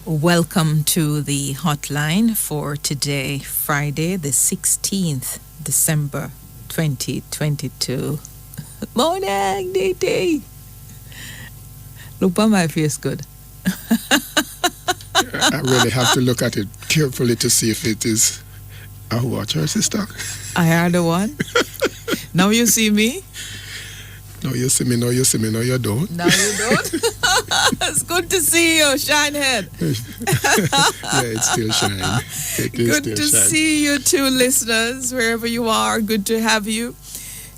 Welcome to the hotline for today, Friday, the 16th, December 2022. Morning, DT. Look on my face good. I really have to look at it carefully to see if it is a watch or sister. I heard the one. Now you see me? No, you see me, no, you see me, no, you don't. Now you don't? It's good to see you, Shinehead. Yeah, it's still shine. Good to see you too, listeners, wherever you are. Good to have you.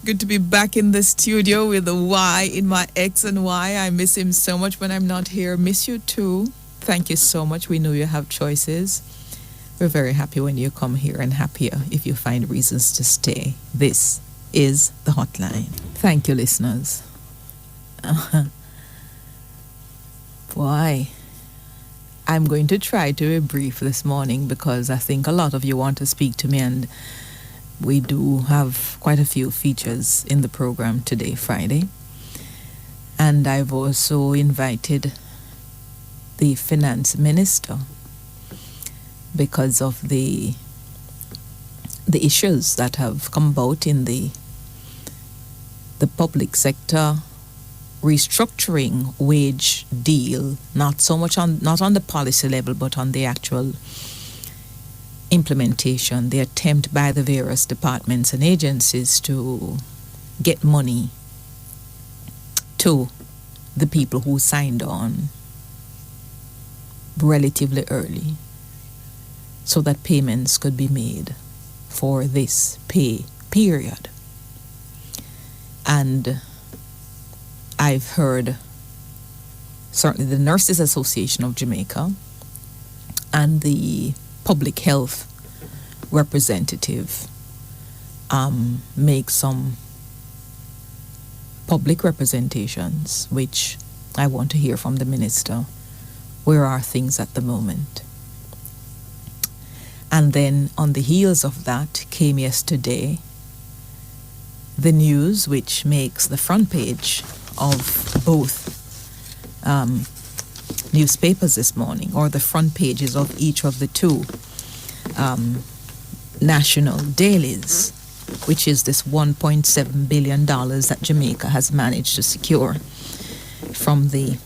Good to be back in the studio with the Y in my X and Y. I miss him so much when I'm not here. Miss you too. Thank you so much. We know you have choices. We're very happy when you come here and happier if you find reasons to stay. This is the hotline. Thank you, listeners. Boy, I'm going to try to be brief this morning because I think a lot of you want to speak to me, and we do have quite a few features in the program today, Friday. And I've also invited the finance minister because of the issues that have come about in the public sector restructuring wage deal, not on the policy level, but on the actual implementation, the attempt by the various departments and agencies to get money to the people who signed on relatively early so that payments could be made for this pay period. And I've heard certainly the Nurses Association of Jamaica and the public health representative make some public representations, which I want to hear from the minister. Where are things at the moment? And then on the heels of that came yesterday the news which makes the front page of both newspapers this morning, or the front pages of each of the two national dailies, which is this $1.7 billion that Jamaica has managed to secure from the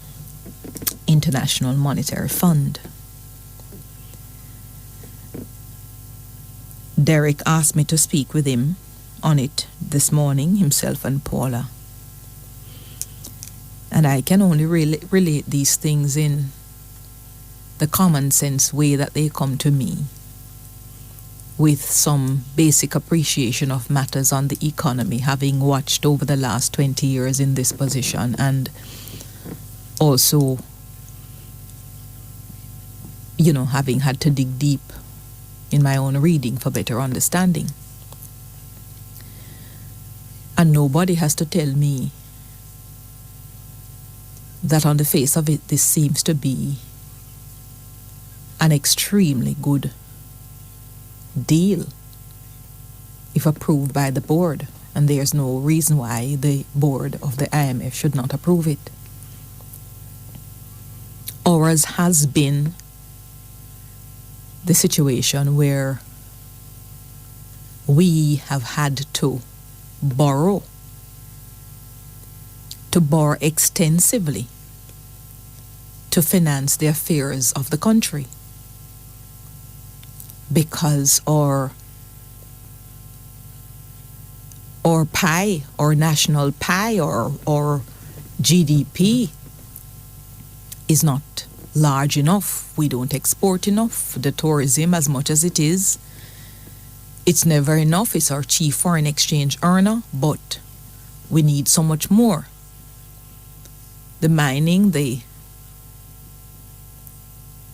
International Monetary Fund. Derek asked me to speak with him on it this morning, himself and Paula. And I can only relate these things in the common sense way that they come to me, with some basic appreciation of matters on the economy, having watched over the last 20 years in this position, and also, having had to dig deep in my own reading for better understanding. And nobody has to tell me that on the face of it, this seems to be an extremely good deal if approved by the board, and there's no reason why the board of the IMF should not approve it. Ours has been the situation where we have had to borrow extensively to finance the affairs of the country, because our pie, or national pie, or GDP is not large enough. We don't export enough. The tourism, as much as it is, it's never enough. It's our chief foreign exchange earner, but we need so much more. The mining, the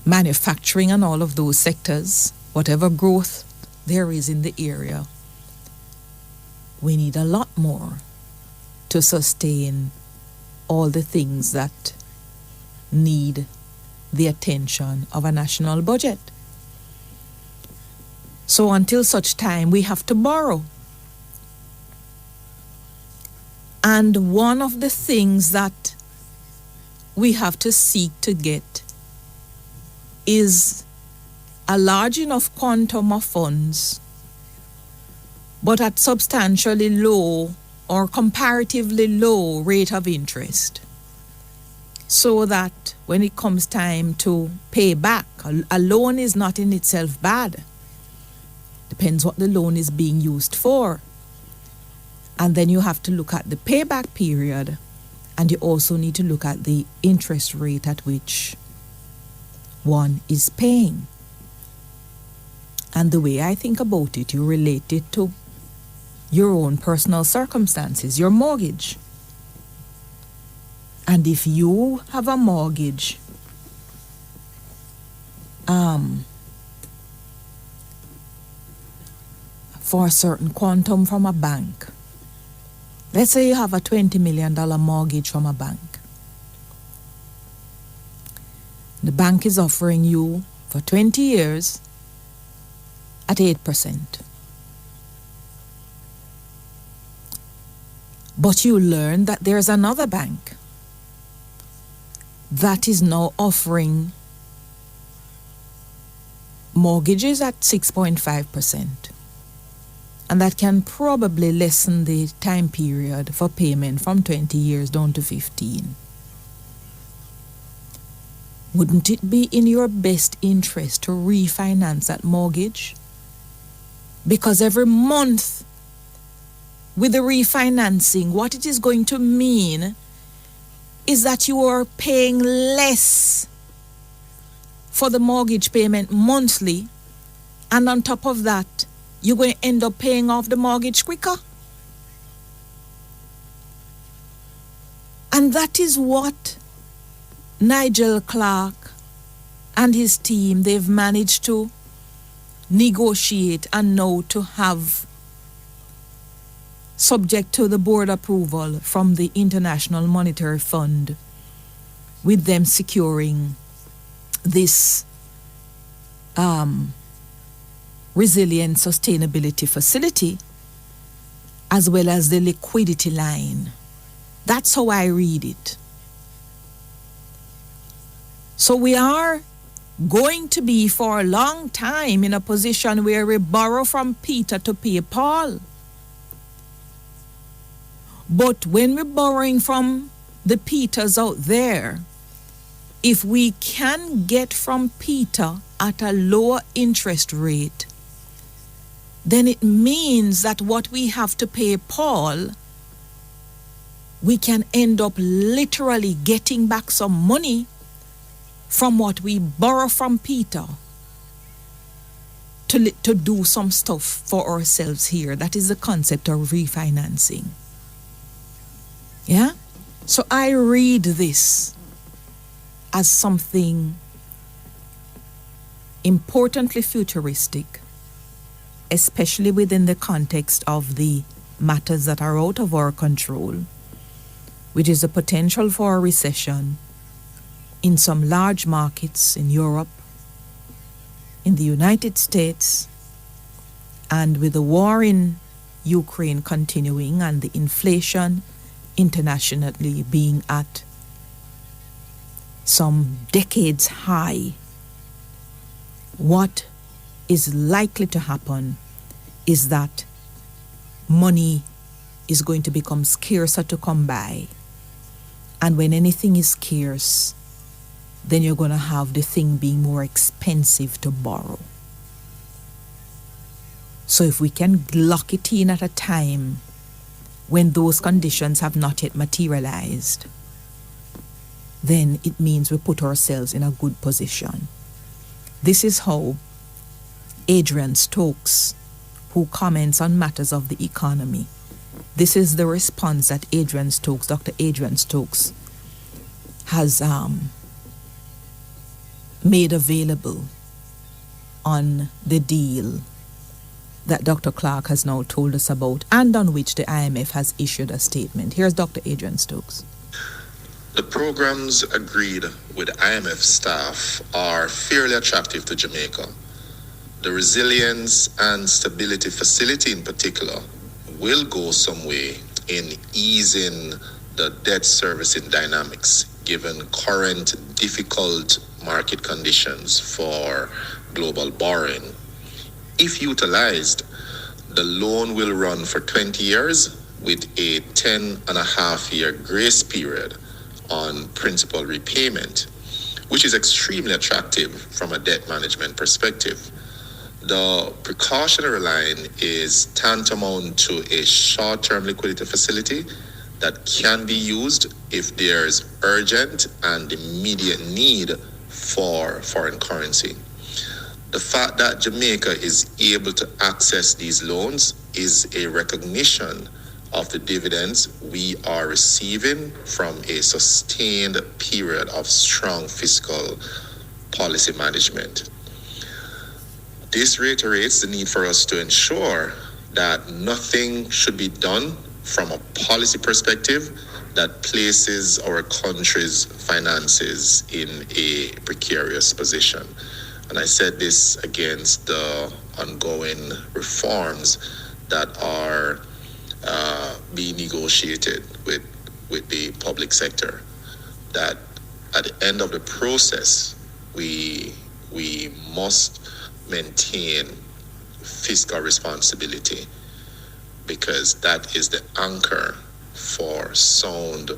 manufacturing, and all of those sectors, whatever growth there is in the area, we need a lot more to sustain all the things that need the attention of a national budget. So until such time, we have to borrow. And one of the things that we have to seek to get is a large enough quantum of funds, but at substantially low or comparatively low rate of interest, so that when it comes time to pay back, a loan is not in itself bad. Depends what the loan is being used for. And then you have to look at the payback period, and you also need to look at the interest rate at which one is paying. And the way I think about it, you relate it to your own personal circumstances, your mortgage. And if you have a mortgage for a certain quantum from a bank, let's say you have a $20 million mortgage from a bank. The bank is offering you for 20 years at 8%. But you learn that there's another bank that is now offering mortgages at 6.5%. And that can probably lessen the time period for payment from 20 years down to 15. Wouldn't it be in your best interest to refinance that mortgage? Because every month with the refinancing, what it is going to mean is that you are paying less for the mortgage payment monthly, and on top of that, you're going to end up paying off the mortgage quicker. And that is what Nigel Clark and his team, they've managed to negotiate and now to have, subject to the board approval from the International Monetary Fund, with them securing this resilient sustainability facility as well as the liquidity line. That's how I read it. So we are going to be for a long time in a position where we borrow from Peter to pay Paul. But when we're borrowing from the Peters out there, if we can get from Peter at a lower interest rate, then it means that what we have to pay Paul, we can end up literally getting back some money from what we borrow from Peter to do some stuff for ourselves here. That is the concept of refinancing. Yeah? So I read this as something importantly futuristic, especially within the context of the matters that are out of our control, which is the potential for a recession in some large markets in Europe, in the United States, and with the war in Ukraine continuing and the inflation internationally being at some decades high. What is likely to happen is that money is going to become scarcer to come by. And when anything is scarce, then you're going to have the thing being more expensive to borrow. So if we can lock it in at a time when those conditions have not yet materialized, then it means we put ourselves in a good position. This is how Adrian Stokes, who comments on matters of the economy, this is the response that Dr. Adrian Stokes, has made available on the deal that Dr. Clark has now told us about, and on which the IMF has issued a statement. Here's Dr. Adrian Stokes. The programs agreed with IMF staff are fairly attractive to Jamaica. The Resilience and Stability Facility in particular will go some way in easing the debt servicing dynamics given current difficult market conditions for global borrowing. If utilized, the loan will run for 20 years with a 10.5-year grace period on principal repayment, which is extremely attractive from a debt management perspective. The precautionary line is tantamount to a short-term liquidity facility that can be used if there's urgent and immediate need for foreign currency. The fact that Jamaica is able to access these loans is a recognition of the dividends we are receiving from a sustained period of strong fiscal policy management. This reiterates the need for us to ensure that nothing should be done from a policy perspective that places our country's finances in a precarious position. And I said this against the ongoing reforms that are being negotiated with the public sector, that at the end of the process, we must maintain fiscal responsibility, because that is the anchor for a sound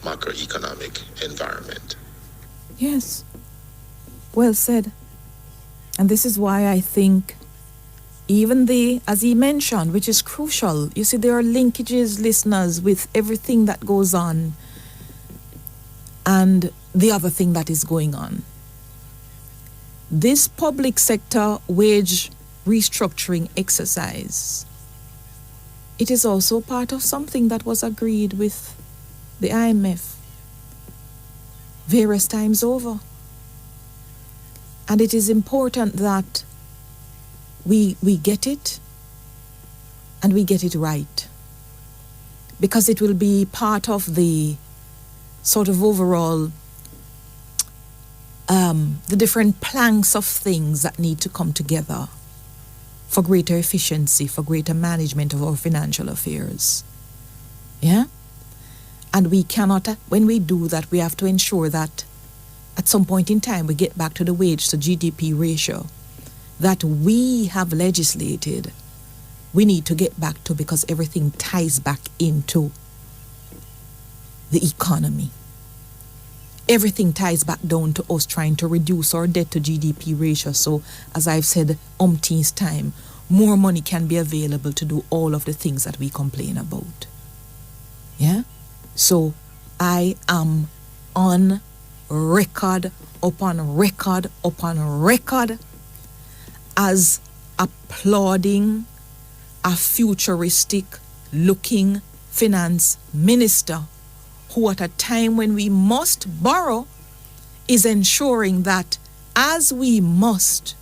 macroeconomic environment. Yes. Well said. And this is why I think even as he mentioned, which is crucial, you see, there are linkages, listeners, with everything that goes on and the other thing that is going on. This public sector wage restructuring exercise, it is also part of something that was agreed with the IMF various times over. And it is important that we get it, and we get it right, because it will be part of the sort of overall the different planks of things that need to come together for greater efficiency, for greater management of our financial affairs. Yeah? And we cannot, when we do that, we have to ensure that at some point in time we get back to the wage to GDP ratio that we have legislated. We need to get back to, because everything ties back into the economy. Everything ties back down to us trying to reduce our debt to GDP ratio. So, as I've said umpteenth time, more money can be available to do all of the things that we complain about. Yeah? So, I am on record upon record upon record as applauding a futuristic looking finance minister who, at a time when we must borrow, is ensuring that as we must,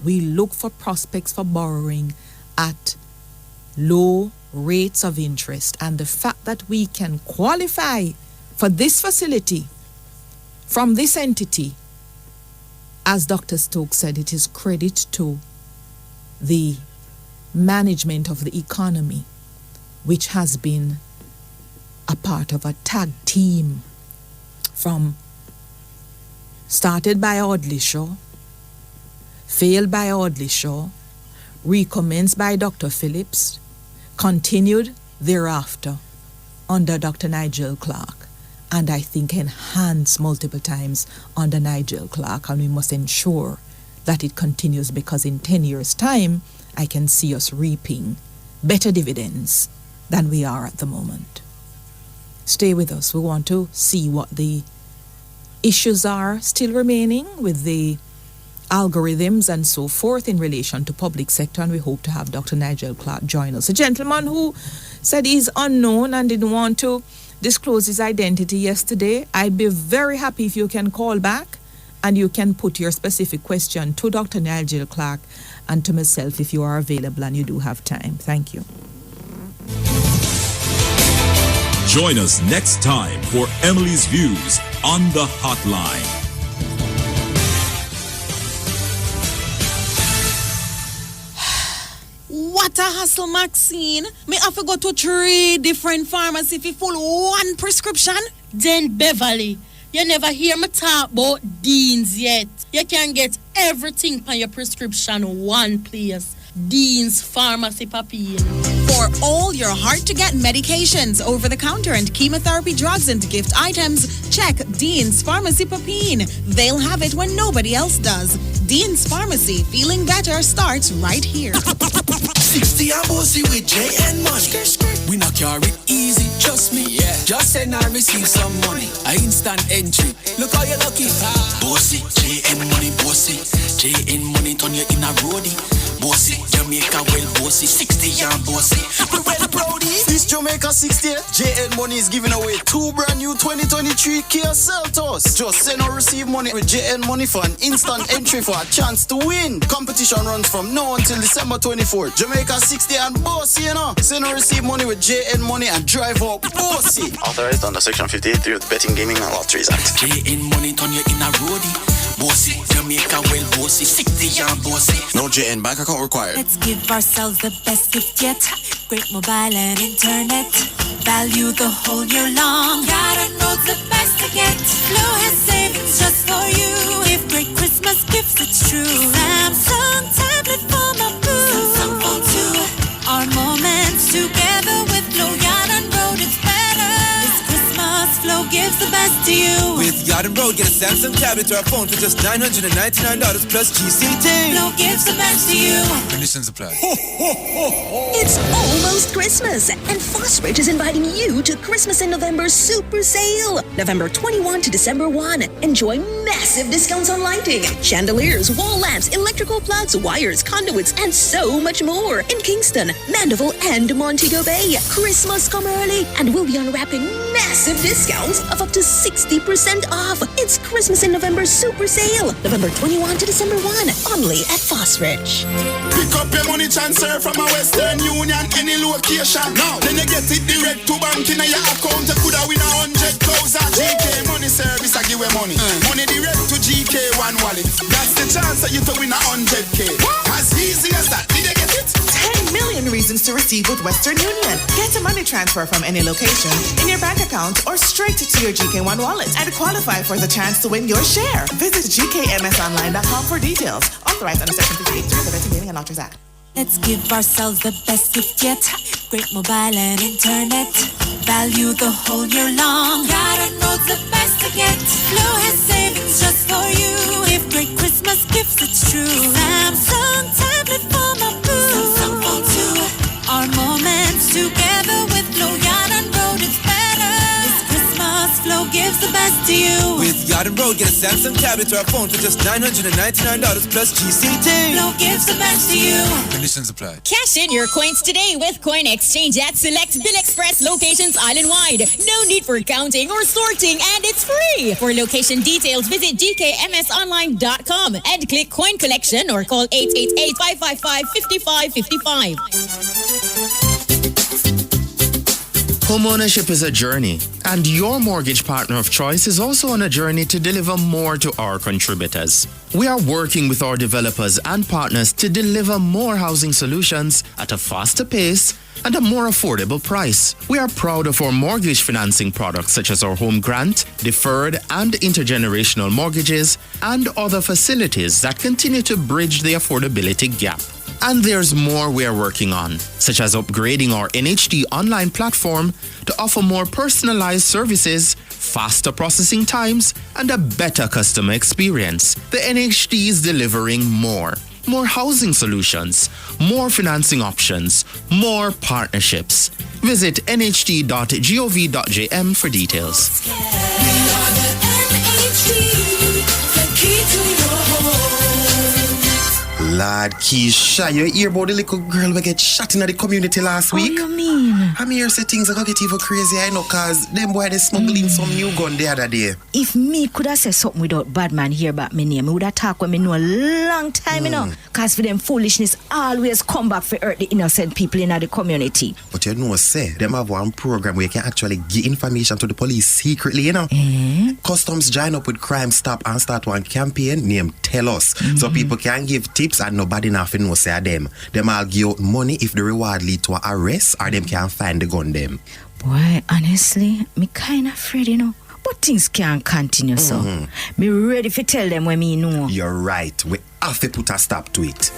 we look for prospects for borrowing at low rates of interest. And the fact that we can qualify for this facility from this entity, as Dr. Stokes said, it is credit to the management of the economy, which has been a part of a tag team from started by Audley Shaw, failed by Audley Shaw, recommenced by Dr. Phillips, continued thereafter under Dr. Nigel Clark, and I think enhanced multiple times under Nigel Clark, and we must ensure that it continues, because in 10 years' time, I can see us reaping better dividends than we are at the moment. Stay with us. We want to see what the issues are still remaining with the algorithms and so forth in relation to public sector, and we hope to have Dr. Nigel Clark join us. A gentleman who said he's unknown and didn't want to disclose his identity yesterday. I'd be very happy if you can call back and you can put your specific question to Dr. Nigel Clark and to myself if you are available and you do have time. Thank you. Join us next time for Emily's Views on the Hotline. What a hassle, Maxine. Me have to go to 3 different pharmacies if you full one prescription. Then Beverly, you never hear me talk about Dean's yet. You can get everything for your prescription one place. Dean's Pharmacy Papine. For all your hard-to-get medications, over-the-counter and chemotherapy drugs and gift items, check Dean's Pharmacy Papine. They'll have it when nobody else does. Dean's Pharmacy, feeling better starts right here. 60 and bossy with J and money. We not carry easy, trust me. Yeah. Just send and receive some money. I instant entry. Look how you lucky. Bossy, J and money, bossy. J and money turn you in a roadie. Bossy, Jamaica well bossy. 60 and bossy. We well proudy. This Jamaica 60, JN Money is giving away 2 brand new 2023 Kia Seltos. Just send or receive money with JN Money for an instant entry for a chance to win. Competition runs from now until December 24th. Jamaica 60 and bossy, you know. Send or receive money with JN Money and drive up bossy. Authorized under Section 58 of the Betting, Gaming and Lotteries Act. JN Money turn you in a roadie. Bossy, Jamaica well bossy. 60 and bossy. No JN bank account required. Let's give ourselves the best gift yet. Great mobile and internet. Value the whole year long. Gotta know the best to get. Flow has savings just for you. Give great Christmas gifts, it's true. Samsung tablet for my boo. Samsung Fold 2. Our moments together with Flow Yard and Road, it's better. This Christmas, Flow gives the best to you. With Yard and Road, get a Samsung tablet or a phone for just $999 plus GCT. Flow gives the best to you. Conditions apply. It's almost Christmas, and Phosphate is inviting you to Christmas in November Super Sale. November 21 to December 1. Enjoy massive discounts on lighting, chandeliers, wall lamps, electrical plugs, wires, conduits, and so much more in Kingston, Mandeville, and Montego Bay. Christmas come early, and we'll be unwrapping massive discounts of up to 60% off. It's Christmas in November Super Sale. November 21 to December 1. Only at Phosphate. Pick up your money transfer from a Western Union, any location. Now, then you get it direct to bank in your account. You coulda win 100,000. GK Money Service, I give you money. Money direct to GK One Wallet. That's the chance that you to win 100K. As easy as that. Did you get it? 10 million reasons to receive with Western Union. Get a money transfer from any location in your bank account or straight to your GK One Wallet and qualify for the chance to win your share. Visit gkmsonline.com for details. Authorized under Section 58 of the Betting, Gaming and Lotteries Act. Let's give ourselves the best gift yet. Great mobile and internet. Value the whole year long. Gotta know the best to get. Flow has savings just for you. Give great Christmas gifts, it's true. Samsung tablet for my boo. Samsung Fold 2. Our moments together with Flow Yard and Road, it's better. This Christmas, Flow gives the best to you. With Yard and Road, get a Samsung tablet or a phone for just $999 plus GCT. Flow gives the best to you. Conditions apply. Cash in your coins today with Coin Exchange at select Bill Express locations island-wide. No need for counting or sorting, and it's free. For location details, visit gkmsonline.com and click Coin Collection or call 888-555-5555. Homeownership is a journey, and your mortgage partner of choice is also on a journey to deliver more to our contributors. We are working with our developers and partners to deliver more housing solutions at a faster pace and a more affordable price. We are proud of our mortgage financing products such as our home grant, deferred and intergenerational mortgages, and other facilities that continue to bridge the affordability gap. And there's more we are working on, such as upgrading our NHD online platform to offer more personalized services, faster processing times, and a better customer experience. The NHD is delivering more housing solutions, more financing options, more partnerships. Visit nhd.gov.jm for details. We are the NHD, the key to your home. Lord Keisha, you hear about the little girl we get shot in the community last week? What do you mean? I'm here say things are going to get even crazy, I know, cause them boy they smuggling some new gun the other day. If me could have said something without bad man hear about me name, I would have talked with me know a long time, you know. Cause for them foolishness always come back for hurt the innocent people in the community. But you know, say, them have one program where you can actually give information to the police secretly, you know. Customs join up with Crime Stop and start one campaign named Tell Us. So people can give tips and nobody nothing know say them. Them all give out money if the reward lead to an arrest or them can find the gun them. Boy, honestly, me kind of afraid, you know. But things can't continue, so. Me ready to tell them when me know. You're right. We have to put a stop to it.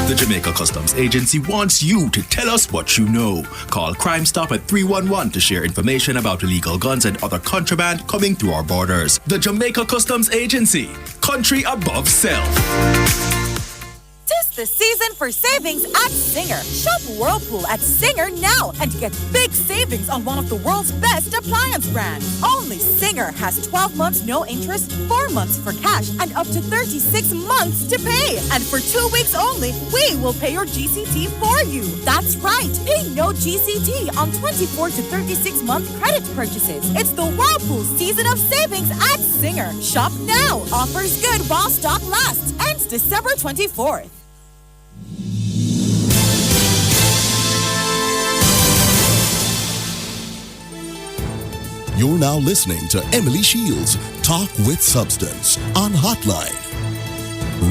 The Jamaica Customs Agency wants you to tell us what you know. Call Crime Stop at 311 to share information about illegal guns and other contraband coming through our borders. The Jamaica Customs Agency. Country above self. Tis the season for savings at Singer. Shop Whirlpool at Singer now and get big savings on one of the world's best appliance brands. Only Singer has 12 months no interest, 4 months for cash, and up to 36 months to pay. And for 2 weeks only, we will pay your GCT for you. That's right. Pay no GCT on 24 to 36 month credit purchases. It's the Whirlpool season of savings at Singer. Shop now. Offers good while stock lasts. Ends December 24th. You're now listening to Emily Shields Talk with Substance on Hotline.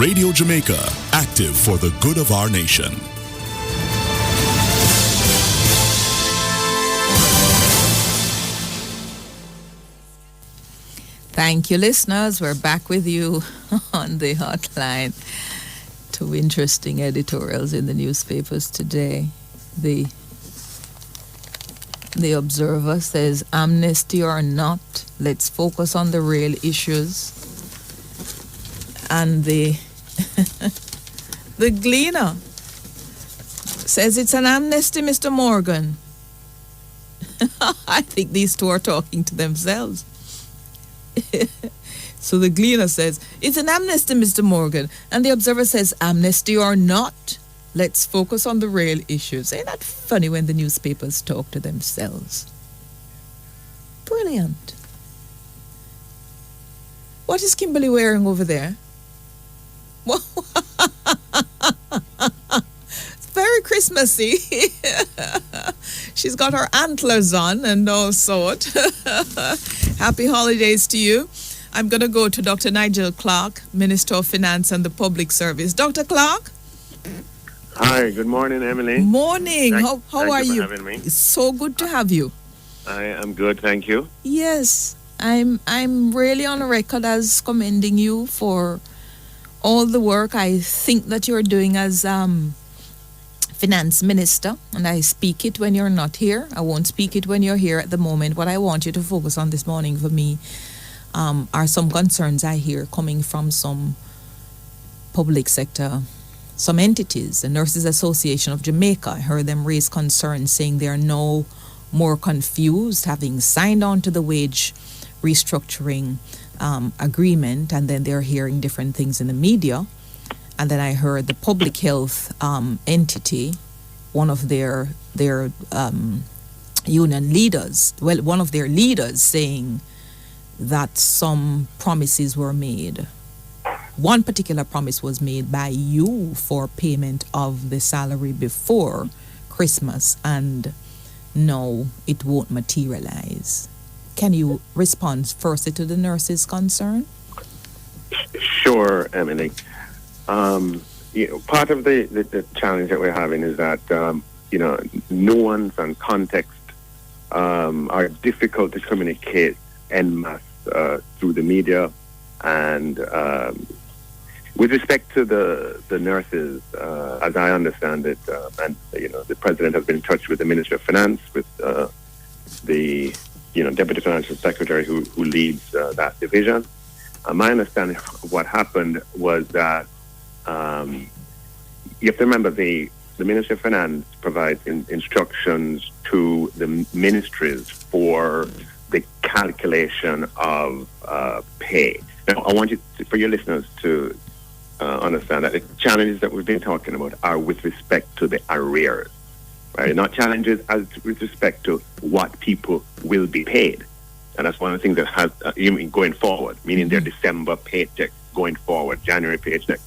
Radio Jamaica, active for the good of our nation. Thank you, listeners. We're back with you on the Hotline. Two interesting editorials in the newspapers today. The Observer says, amnesty or not, let's focus on the real issues. And the Gleaner says it's an amnesty, Mr. Morgan. I think these two are talking to themselves. So the Gleaner says, it's an amnesty, Mr. Morgan. And the Observer says, amnesty or not, let's focus on the real issues. Ain't that funny when the newspapers talk to themselves? Brilliant. What is Kimberly wearing over there? It's very Christmassy. She's got her antlers on and all sort. Happy holidays to you. I'm going to go to Dr. Nigel Clark, Minister of Finance and the Public Service. Dr. Clark? Hi, good morning, Emily. Morning. How are you? Thank you for having me. It's so good to have you. I am good, thank you. Yes, I'm really on record as commending you for all the work I think that you're doing as Finance Minister, and I speak it when you're not here. I won't speak it when you're here at the moment. What I want you to focus on this morning for me are some concerns I hear coming from some public sector, some entities. The Nurses Association of Jamaica, I heard them raise concerns saying they're no more confused, having signed on to the wage restructuring agreement, and then they're hearing different things in the media. And then I heard the public health entity, one of their union leaders, one of their leaders saying that some promises were made. One particular promise was made by you for payment of the salary before Christmas, and no, it won't materialize. Can you respond firstly to the nurses' concern? Sure, Emily. Part of the challenge that we're having is that, nuance and context are difficult to communicate en masse through the media. And with respect to the nurses, as I understand it, the President has been in touch with the Ministry of Finance, with the Deputy Financial Secretary who leads that division. My understanding of what happened was that you have to remember the Ministry of Finance provides instructions to the ministries for the calculation of pay. Now, I want for your listeners to understand that the challenges that we've been talking about are with respect to the arrears, right? Not challenges as with respect to what people will be paid. And that's one of the things that has, going forward, meaning their December paycheck going forward, January paycheck.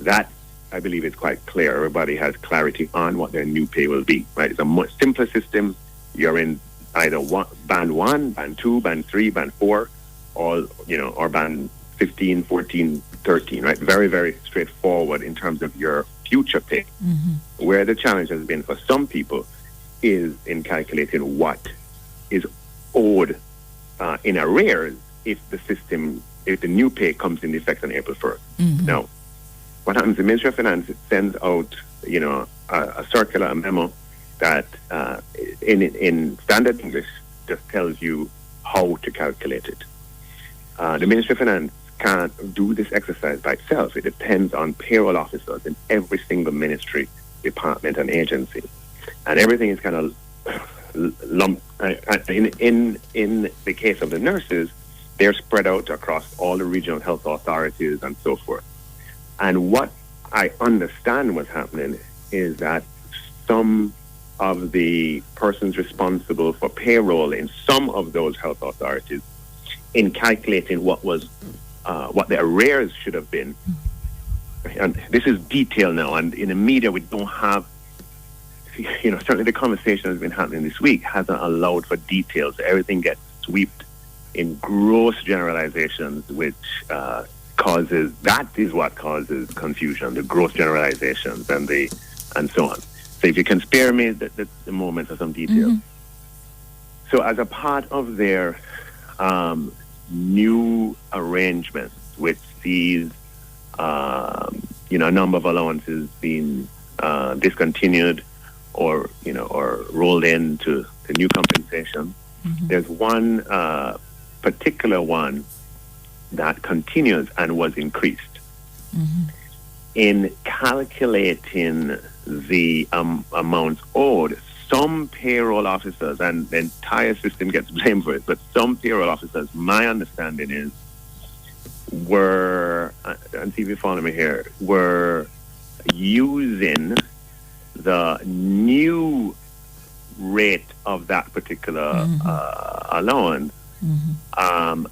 That, I believe, is quite clear. Everybody has clarity on what their new pay will be, right? It's a much simpler system. You're in either band 1, band 2, band 3, band 4, or band 15, 14, 13, right? Very, very straightforward in terms of your future pay. Mm-hmm. Where the challenge has been for some people is in calculating what is owed in arrears if the new pay comes into effect on April 1st. Mm-hmm. Now, what happens? The Ministry of Finance sends out, a circular, a memo that, in standard English, just tells you how to calculate it. The Ministry of Finance can't do this exercise by itself. It depends on payroll officers in every single ministry, department, and agency, and everything is kind of lumped. In the case of the nurses, they're spread out across all the regional health authorities and so forth. And what I understand was happening is that some of the persons responsible for payroll in some of those health authorities, in calculating what the arrears should have been, and this is detail now, and in the media we don't have, certainly the conversation that's been happening this week hasn't allowed for details. Everything gets swept in gross generalizations, which is what causes confusion, the gross generalizations and so on. So if you can spare me the moment for some detail. Mm-hmm. So as a part of their new arrangements, which sees a number of allowances being discontinued or rolled into the new compensation, mm-hmm. there's one particular one that continues and was increased. Mm-hmm. In calculating the amounts owed, some payroll officers, and the entire system gets blamed for it, but some payroll officers, my understanding is, were, and see if you follow me here, were using the new rate of that particular allowance, and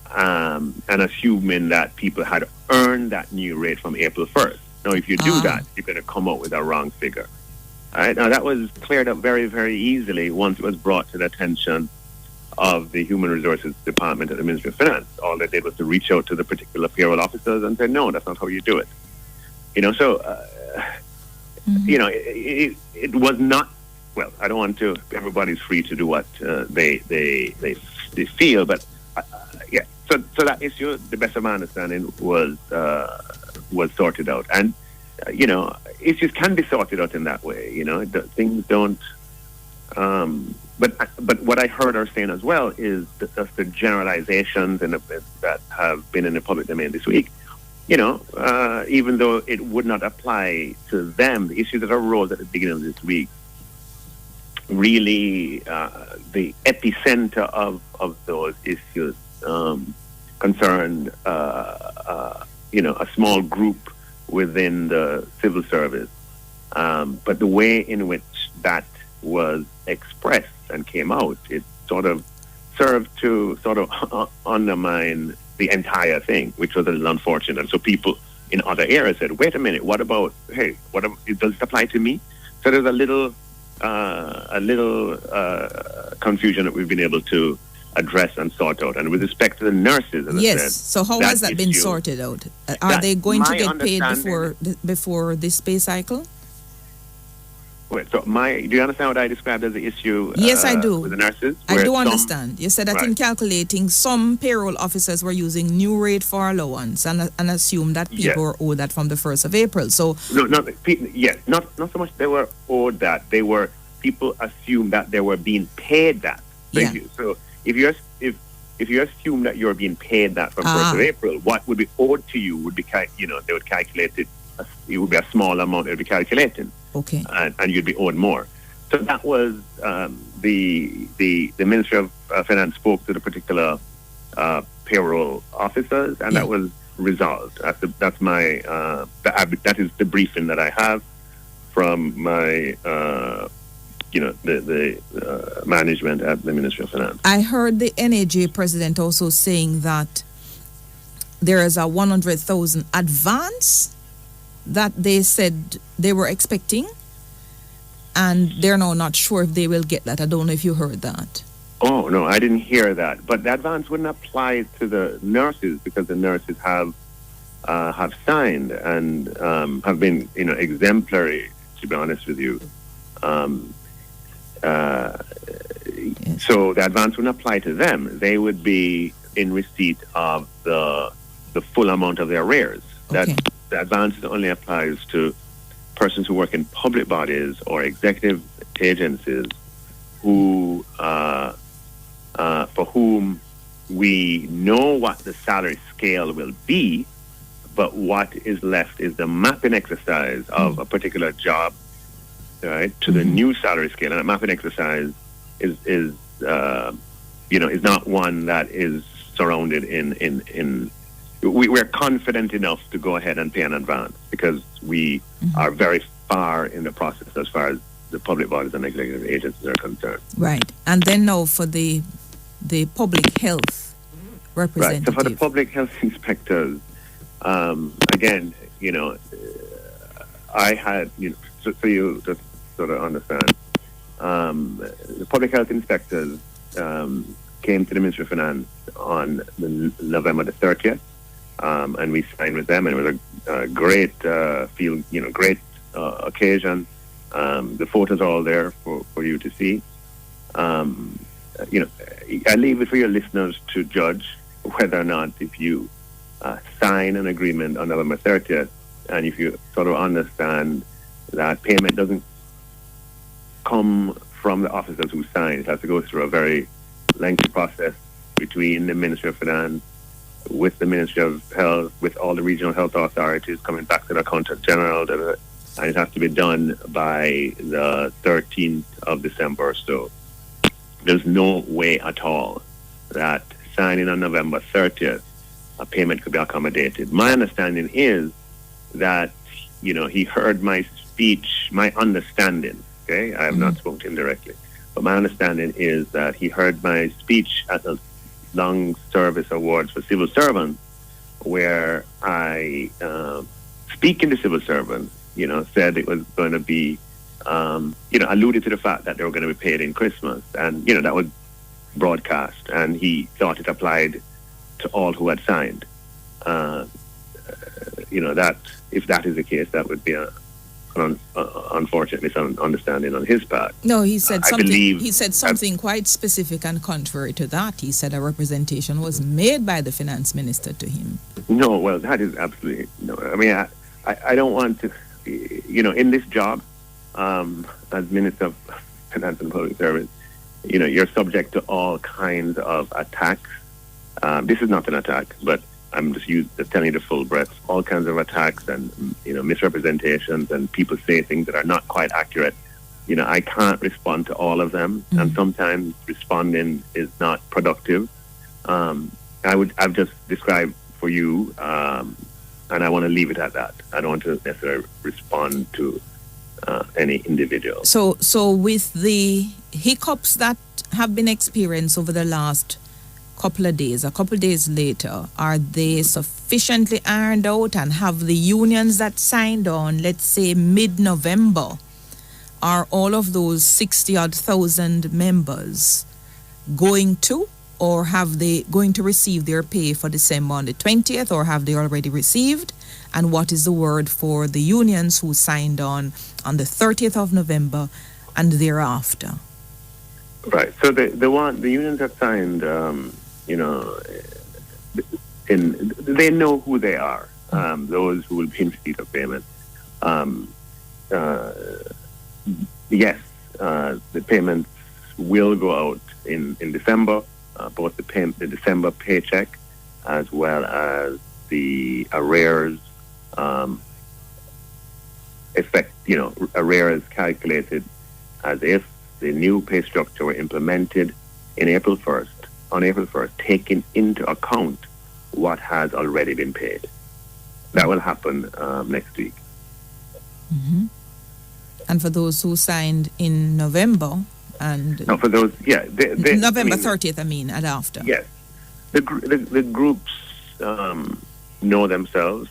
assuming that people had earned that new rate from April 1st. Now, if you do that, you're going to come up with a wrong figure. All right. Now, that was cleared up very, very easily once it was brought to the attention of the Human Resources Department at the Ministry of Finance. All they did was to reach out to the particular payroll officers and say, no, that's not how you do it. It was not, well, I don't want to, everybody's free to do what they feel, but so that issue, the best of my understanding, was sorted out. And, issues can be sorted out in that way, things don't, but what I heard her saying as well is that just the generalizations that have been in the public domain this week, even though it would not apply to them, the issues that arose at the beginning of this week, really the epicenter of those issues concerned, a small group within the civil service. But the way in which that was expressed and came out, it sort of served to sort of undermine the entire thing, which was a little unfortunate. And so people in other areas said, wait a minute, what about, does it apply to me? So there's a little confusion that we've been able to address and sort out. And with respect to the nurses, as I said, so how has that been sorted out? Are they going to get paid before this pay cycle? Wait, so do you understand what I described as the issue? Yes, I do. With the nurses? I do understand. You said that in calculating, some payroll officers were using new rate for allowance and assumed that people were owed that from the 1st of April. So not so much they were owed that. People assumed that they were being paid that. So if you assume that you're being paid that from 1st of April, what would be owed to you would be, they would calculate it. It would be a small amount they would be calculating. Okay. And you'd be owed more. So that was the Ministry of Finance spoke to the particular payroll officers, and that was resolved. That's my that is the briefing that I have from my the management at the Ministry of Finance. I heard the NAJ president also saying that there is a 100,000 advance that they said they were expecting, and they're now not sure if they will get that. I don't know if you heard that. Oh, no, I didn't hear that. But the advance wouldn't apply to the nurses because the nurses have signed and have been, So the advance wouldn't apply to them. They would be in receipt of the full amount of their arrears. Okay. That the advance only applies to persons who work in public bodies or executive agencies who for whom we know what the salary scale will be, but what is left is the mapping exercise of a particular job, right, to the new salary scale. And that mapping exercise is not one that is surrounded in we're confident enough to go ahead and pay in advance because we are very far in the process as far as the public bodies and executive agencies are concerned. Right. And then now for the public health representative. Right. So for the public health inspectors, again, I had, so you just sort of understand, the public health inspectors came to the Ministry of Finance on November the 30th, and we signed with them, and it was a great great occasion. The photos are all there for you to see. I leave it for your listeners to judge whether or not if you sign an agreement on November 30th, and if you sort of understand that payment doesn't come from the officers who sign, it has to go through a very lengthy process between the Ministry of Finance, with the Ministry of Health, with all the regional health authorities, coming back to the Accountant General, and it has to be done by the 13th of December. So there's no way at all that signing on November 30th, a payment could be accommodated. My understanding is that, he heard my speech, my understanding, okay? I have not spoken to him directly, but my understanding is that he heard my speech at the Long Service Awards for Civil Servants, where I, speaking to civil servants, said it was going to be, alluded to the fact that they were going to be paid in Christmas. And, that was broadcast. And he thought it applied to all who had signed. That if that is the case, that would be an unfortunate misunderstanding on his part. No, he said I something. believe He said something quite specific and contrary to that. He said a representation was made by the finance minister to him. No, well, that is absolutely no. I mean, I don't want to, in this job, as Minister of Finance and Public Service, you're subject to all kinds of attacks. This is not an attack, but I'm just telling you the full breadth. All kinds of attacks and misrepresentations, and people say things that are not quite accurate. I can't respond to all of them, and sometimes responding is not productive. I've just described for you, and I want to leave it at that. I don't want to necessarily respond to any individual. So with the hiccups that have been experienced over the last a couple of days later, are they sufficiently ironed out, and have the unions that signed on, let's say mid-November, are all of those 60,000 members going to, or have they going to receive their pay for December on the 20th, or have they already received? And what is the word for the unions who signed on the 30th of November and thereafter? Right. So the unions have signed, they know who they are, those who will be in receipt of payment. Yes, the payments will go out in December, both the December paycheck as well as the arrears arrears calculated as if the new pay structure were implemented on April 1st, taking into account what has already been paid. That will happen next week. Mm-hmm. And for those who signed in November and... No, for those, yeah. November 30th, and after. Yes. The groups know themselves.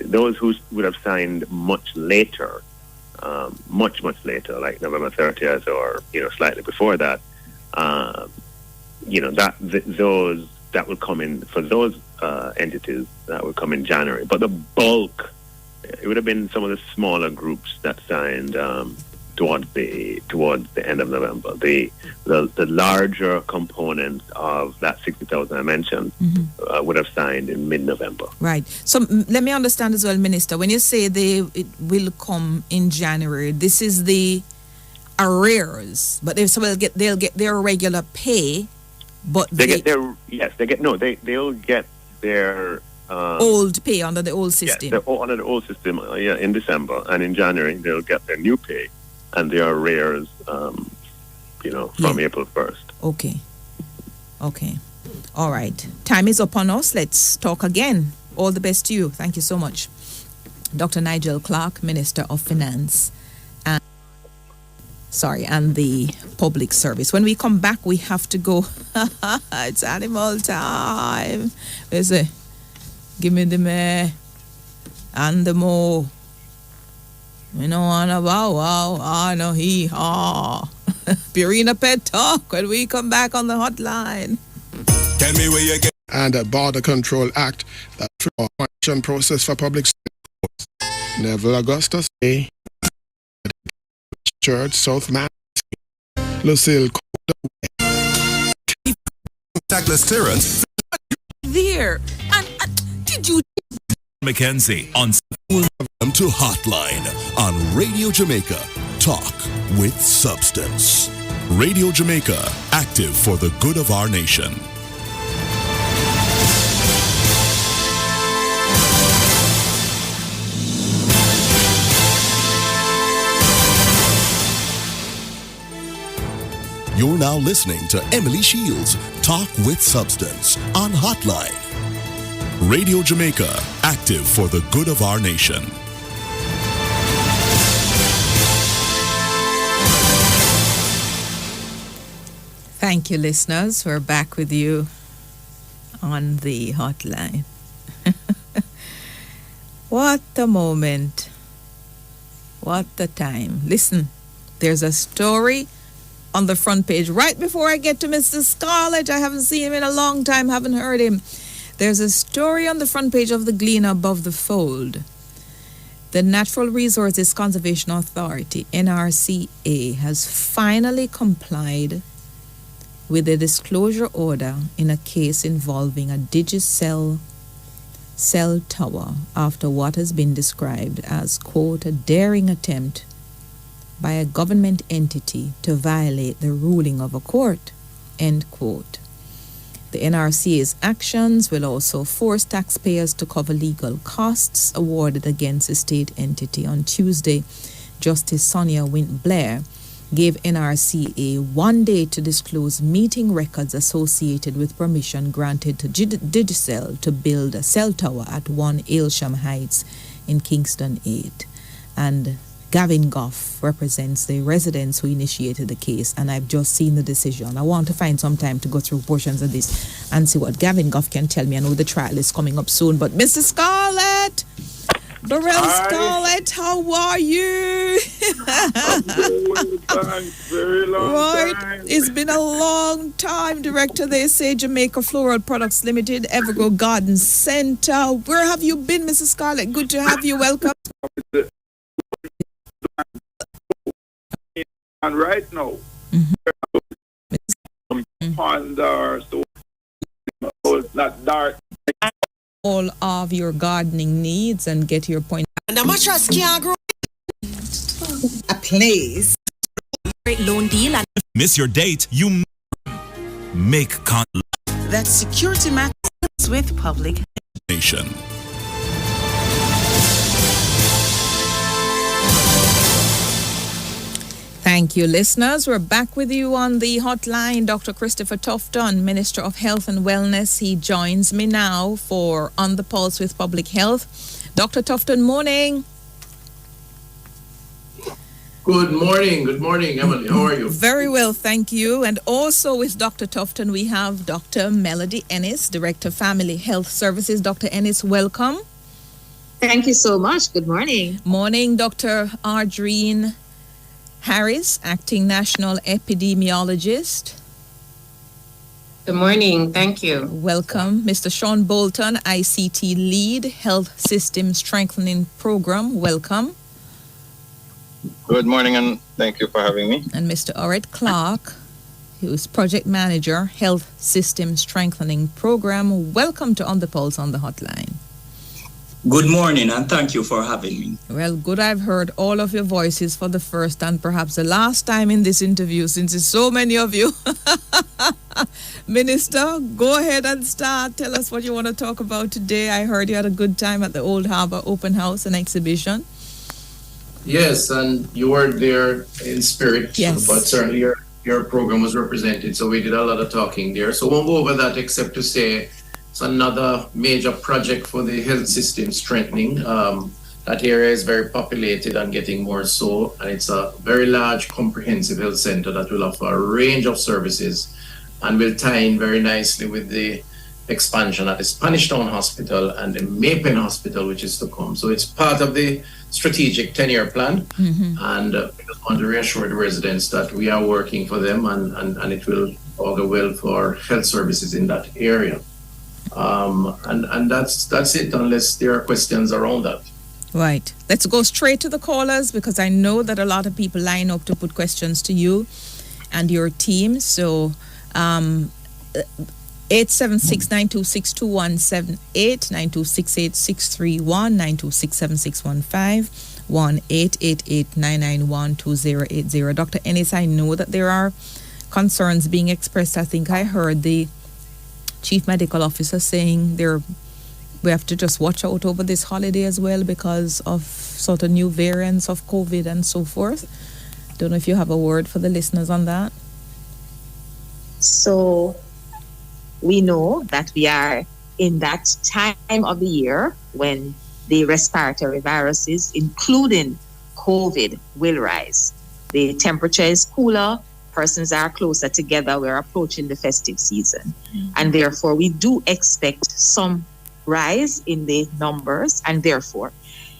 Those who would have signed much later, much later, like November 30th or, slightly before that, that will come in, for those entities, that will come in January. But the bulk, it would have been some of the smaller groups that signed towards the end of November. The larger component of that 60,000 I mentioned would have signed in mid-November. Right. So let me understand as well, Minister. When you say it will come in January, this is the arrears, but they'll get their regular pay, but they'll get their old pay under the old system. Yeah, under the old system, in December, and in January they'll get their new pay and their arrears, from April 1st. Okay. All right. Time is up on us. Let's talk again. All the best to you. Thank you so much. Dr. Nigel Clark, Minister of Finance and the Public Service. When we come back, we have to go. It's animal time. Where's it? Give me the meh and the mo. We know on a wow, I know he ha. Purina Pet Talk when we come back on the hotline. Tell me where you get. And a Border Control Act that election process for public schools. Neville Augustus A. Church, South Man, Lucille Douglas Terrence. There. And did you Mackenzie on Welcome to Hotline on Radio Jamaica. Talk with substance. Radio Jamaica, active for the good of our nation. You're now listening to Emily Shields Talk with Substance on Hotline. Radio Jamaica, active for the good of our nation. Thank you, listeners. We're back with you on the hotline. What a moment. What a time. Listen, there's a story on the front page. Right before I get to Mr. Scarlett, I haven't seen him in a long time, haven't heard him. There's a story on the front page of the Gleaner above the fold. The Natural Resources Conservation Authority, NRCA, has finally complied with a disclosure order in a case involving a Digicel cell tower after what has been described as, quote, a daring attempt by a government entity to violate the ruling of a court, end quote. The NRCA's actions will also force taxpayers to cover legal costs awarded against the state entity. On Tuesday, Justice Sonia Wint Blair gave NRCA 1 day to disclose meeting records associated with permission granted to Digicel to build a cell tower at 1 Aylsham Heights in Kingston 8. And Gavin Goff represents the residents who initiated the case, and I've just seen the decision. I want to find some time to go through portions of this and see what Gavin Goff can tell me. I know the trial is coming up soon, but Mr. Scarlett, Burrell Scarlett, how are you? I'm doing thanks, very long time. It's been a long time, Director. They say Jamaica Floral Products Limited, Evergrove Garden Center. Where have you been, Mr. Scarlett? Good to have you. Welcome. And right now, ponder, so it's not dark. All of your gardening needs and get your point. And a mattress can't grow. A place. Great loan deal. And miss your date, you make that's security matters with public nation. Thank you, listeners. We're back with you on the hotline. Dr. Christopher Tufton, Minister of Health and Wellness. He joins me now for On the Pulse with Public Health. Dr. Tufton, morning. Good morning, Emily. How are you? Very well, thank you. And also with Dr. Tufton, we have Dr. Melody Ennis, Director of Family Health Services. Dr. Ennis, welcome. Thank you so much. Good morning. Morning, Dr. Ardreen Harris, Acting National Epidemiologist. Good morning. Thank you. Welcome. Mr. Sean Bolton, ICT Lead, Health System Strengthening Program. Welcome. Good morning and thank you for having me. And Mr. Orrit Clark, who is Project Manager, Health System Strengthening Program. Welcome to On the Pulse on the Hotline. Good morning and thank you for having me. Well, good. I've heard all of your voices for the first and perhaps the last time in this interview since it's so many of you. Minister, go ahead and start. Tell us what you want to talk about today. I heard you had a good time at the Old Harbour Open House and Exhibition. Yes, and you were there in spirit, yes. But certainly your program was represented, so we did a lot of talking there. So won't go over that except to say it's another major project for the health system strengthening. That area is very populated and getting more so, and it's a very large comprehensive health center that will offer a range of services and will tie in very nicely with the expansion at the Spanish Town Hospital and the Maypen Hospital, which is to come. So it's part of the strategic 10-year plan, and we just want to reassure the residents that we are working for them and it will augur well for health services in that area. And that's it, unless there are questions around that. Right. Let's go straight to the callers because I know that a lot of people line up to put questions to you and your team. So 876-926-2178, 9268631, 9267615, 1-888-991-2080. Dr. Ennis, I know that there are concerns being expressed. I think I heard the Chief Medical Officer saying we have to just watch out over this holiday as well because of sort of new variants of COVID and so forth. Don't know if you have a word for the listeners on that. So we know that we are in that time of the year when the respiratory viruses, including COVID, will rise. The temperature is cooler, persons are closer together, we're approaching the festive season. And therefore, we do expect some rise in the numbers, and therefore,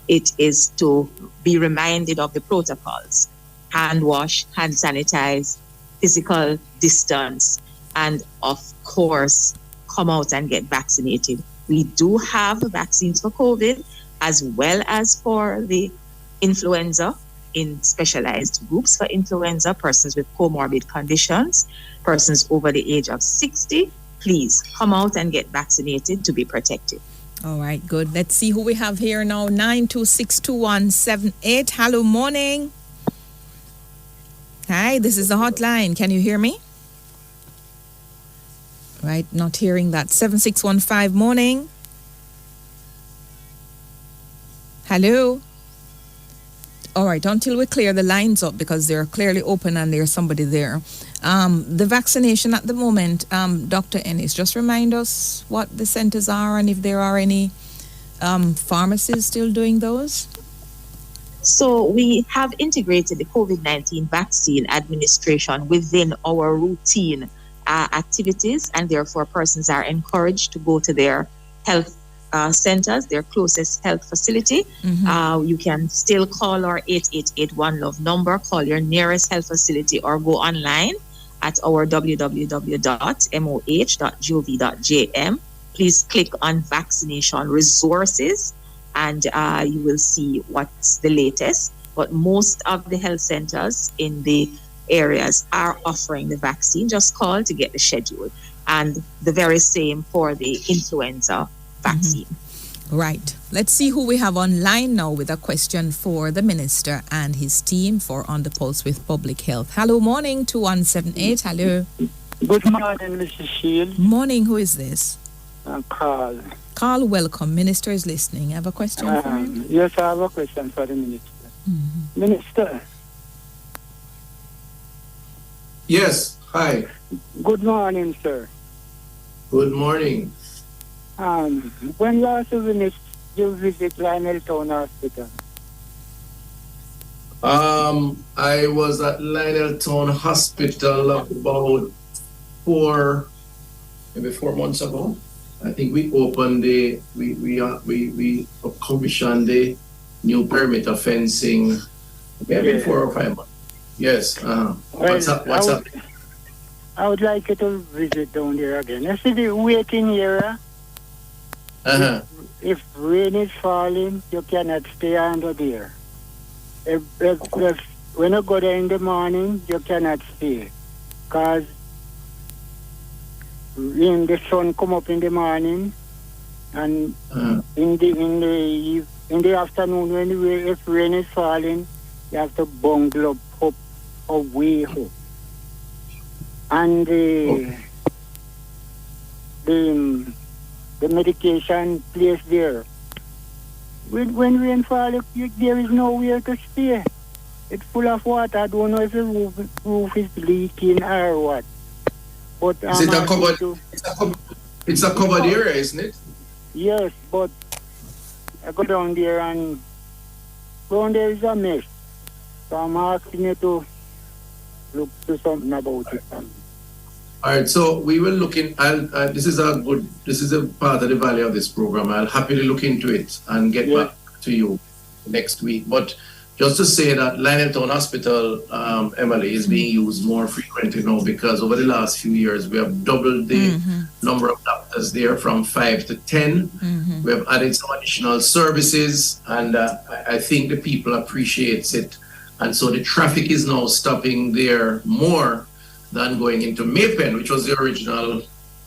it is to be reminded of the protocols. Hand wash, hand sanitize, physical distance, and of course, come out and get vaccinated. We do have vaccines for COVID as well as for the influenza in specialized groups for influenza, persons with comorbid conditions, persons over the age of 60. Please come out and get vaccinated to be protected. All right, good. Let's see who we have here now. 9262178. Hello, morning. Hi, this is the hotline. Can you hear me? Right, not hearing that. 7615, morning. Hello. All right, until we clear the lines up because they're clearly open and there's somebody there. The vaccination at the moment, Dr. Ennis, just remind us what the centers are and if there are any pharmacies still doing those. So we have integrated the COVID-19 vaccine administration within our routine activities, and therefore persons are encouraged to go to their health centers, their closest health facility. You can still call our 8881 Love number, call your nearest health facility, or go online at our www.moh.gov.jm. Please click on vaccination resources and you will see what's the latest. But most of the health centers in the areas are offering the vaccine. Just call to get the schedule. And the very same for the influenza vaccine. Right. Let's see who we have online now with a question for the minister and his team for On the Pulse with Public Health. Hello, morning, 2178. Hello. Good morning, Mrs. Shield. Morning, who is this? Carl. Carl, welcome. Minister is listening. I have a question for him. Yes, I have a question for the minister. Minister. Yes, hi. Good morning, sir. Good morning. When last you visit Lionel Town Hospital? I was at Lionel Town Hospital about 4 months ago. I think we opened we commissioned the new perimeter fencing maybe 4 or 5 months. Yes. What's up? I would like you to visit down there again. I see the waiting area. If rain is falling, you cannot stay under there. If when you go there in the morning, you cannot stay. Because when the sun come up in the morning, and in the afternoon, if rain is falling, you have to bungle up way up. And the medication placed there. When rain falls, there is nowhere to stay. It's full of water. I don't know if the roof is leaking or what. But is it a covered? It's a covered area, isn't it? Yes, but I go down there and down there is a mess. So I'm asking you to look to something about it. All right, so we will look in. This is a part of the value of this program. I'll happily look into it and get back to you next week. But just to say that Lioneltown Hospital, Emily, is being used more frequently now because over the last few years we have doubled the number of doctors there from 5 to 10. We have added some additional services, and I think the people appreciate it. And so the traffic is now stopping there more than going into Maypen, which was the original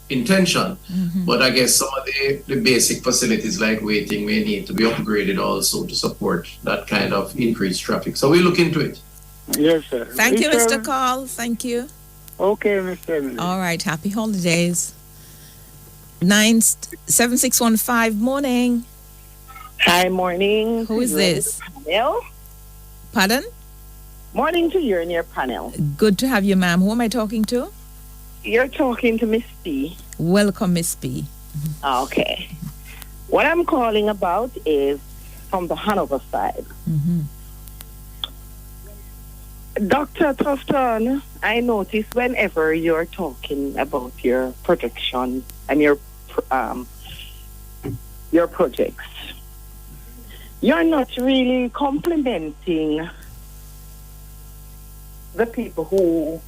intention. But I guess some of the basic facilities like waiting may need to be upgraded also to support that kind of increased traffic. So we'll look into it. Yes, sir. Thank you, Mr. Call. Thank you. Okay, Mr. Emily. All right. Happy holidays. 97615. Morning. Hi, morning. Who is this? Panel. Pardon? Morning to you and your panel. Good to have you, ma'am. Who am I talking to? You're talking to Miss P. Welcome, Miss P. Okay. What I'm calling about is from the Hanover side. Dr. Tufton, I notice whenever you're talking about your projection and your projects, you're not really complimenting the people who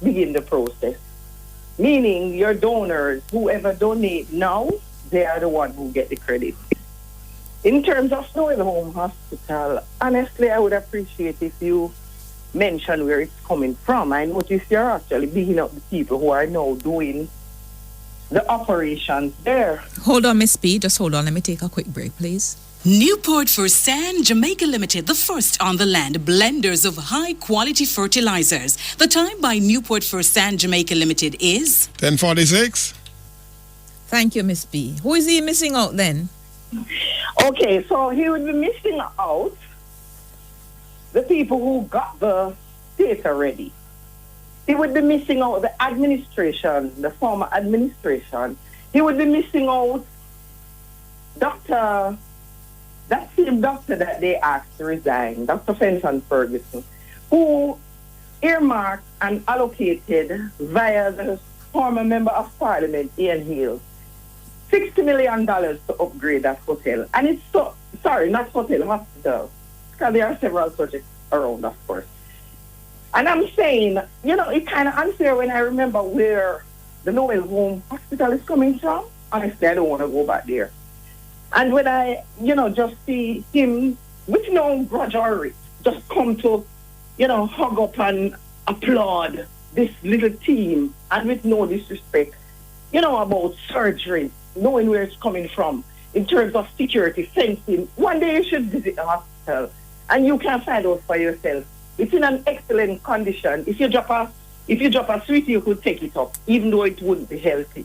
begin the process. Meaning your donors, whoever donate now, they are the one who get the credit. In terms of Noel Home Hospital, honestly, I would appreciate if you mention where it's coming from. I notice you're actually bigging up the people who are now doing the operations there. Hold on, Miss P. Just hold on. Let me take a quick break, please. Newport for Sand Jamaica Limited, the first on the land, blenders of high-quality fertilizers. The time by Newport for Sand Jamaica Limited is 10:46. Thank you, Miss B. Who is he missing out then? Okay, so he would be missing out the people who got the data ready. He would be missing out the administration, the former administration. He would be missing out that same doctor that they asked to resign, Dr. Fenton Ferguson, who earmarked and allocated via the former member of parliament, Ian Hill, $60 million to upgrade that hotel. And it's hospital, because there are several projects around, of course. And I'm saying, it's kind of unfair when I remember where the Noel Home Hospital is coming from. Honestly, I don't want to go back there. And when I, just see him with no grudge or just come to, hug up and applaud this little team, and with no disrespect, about surgery, knowing where it's coming from in terms of security, fencing. One day you should visit the hospital and you can find out for yourself. It's in an excellent condition. If you drop a sweetie, you could take it up, even though it wouldn't be healthy.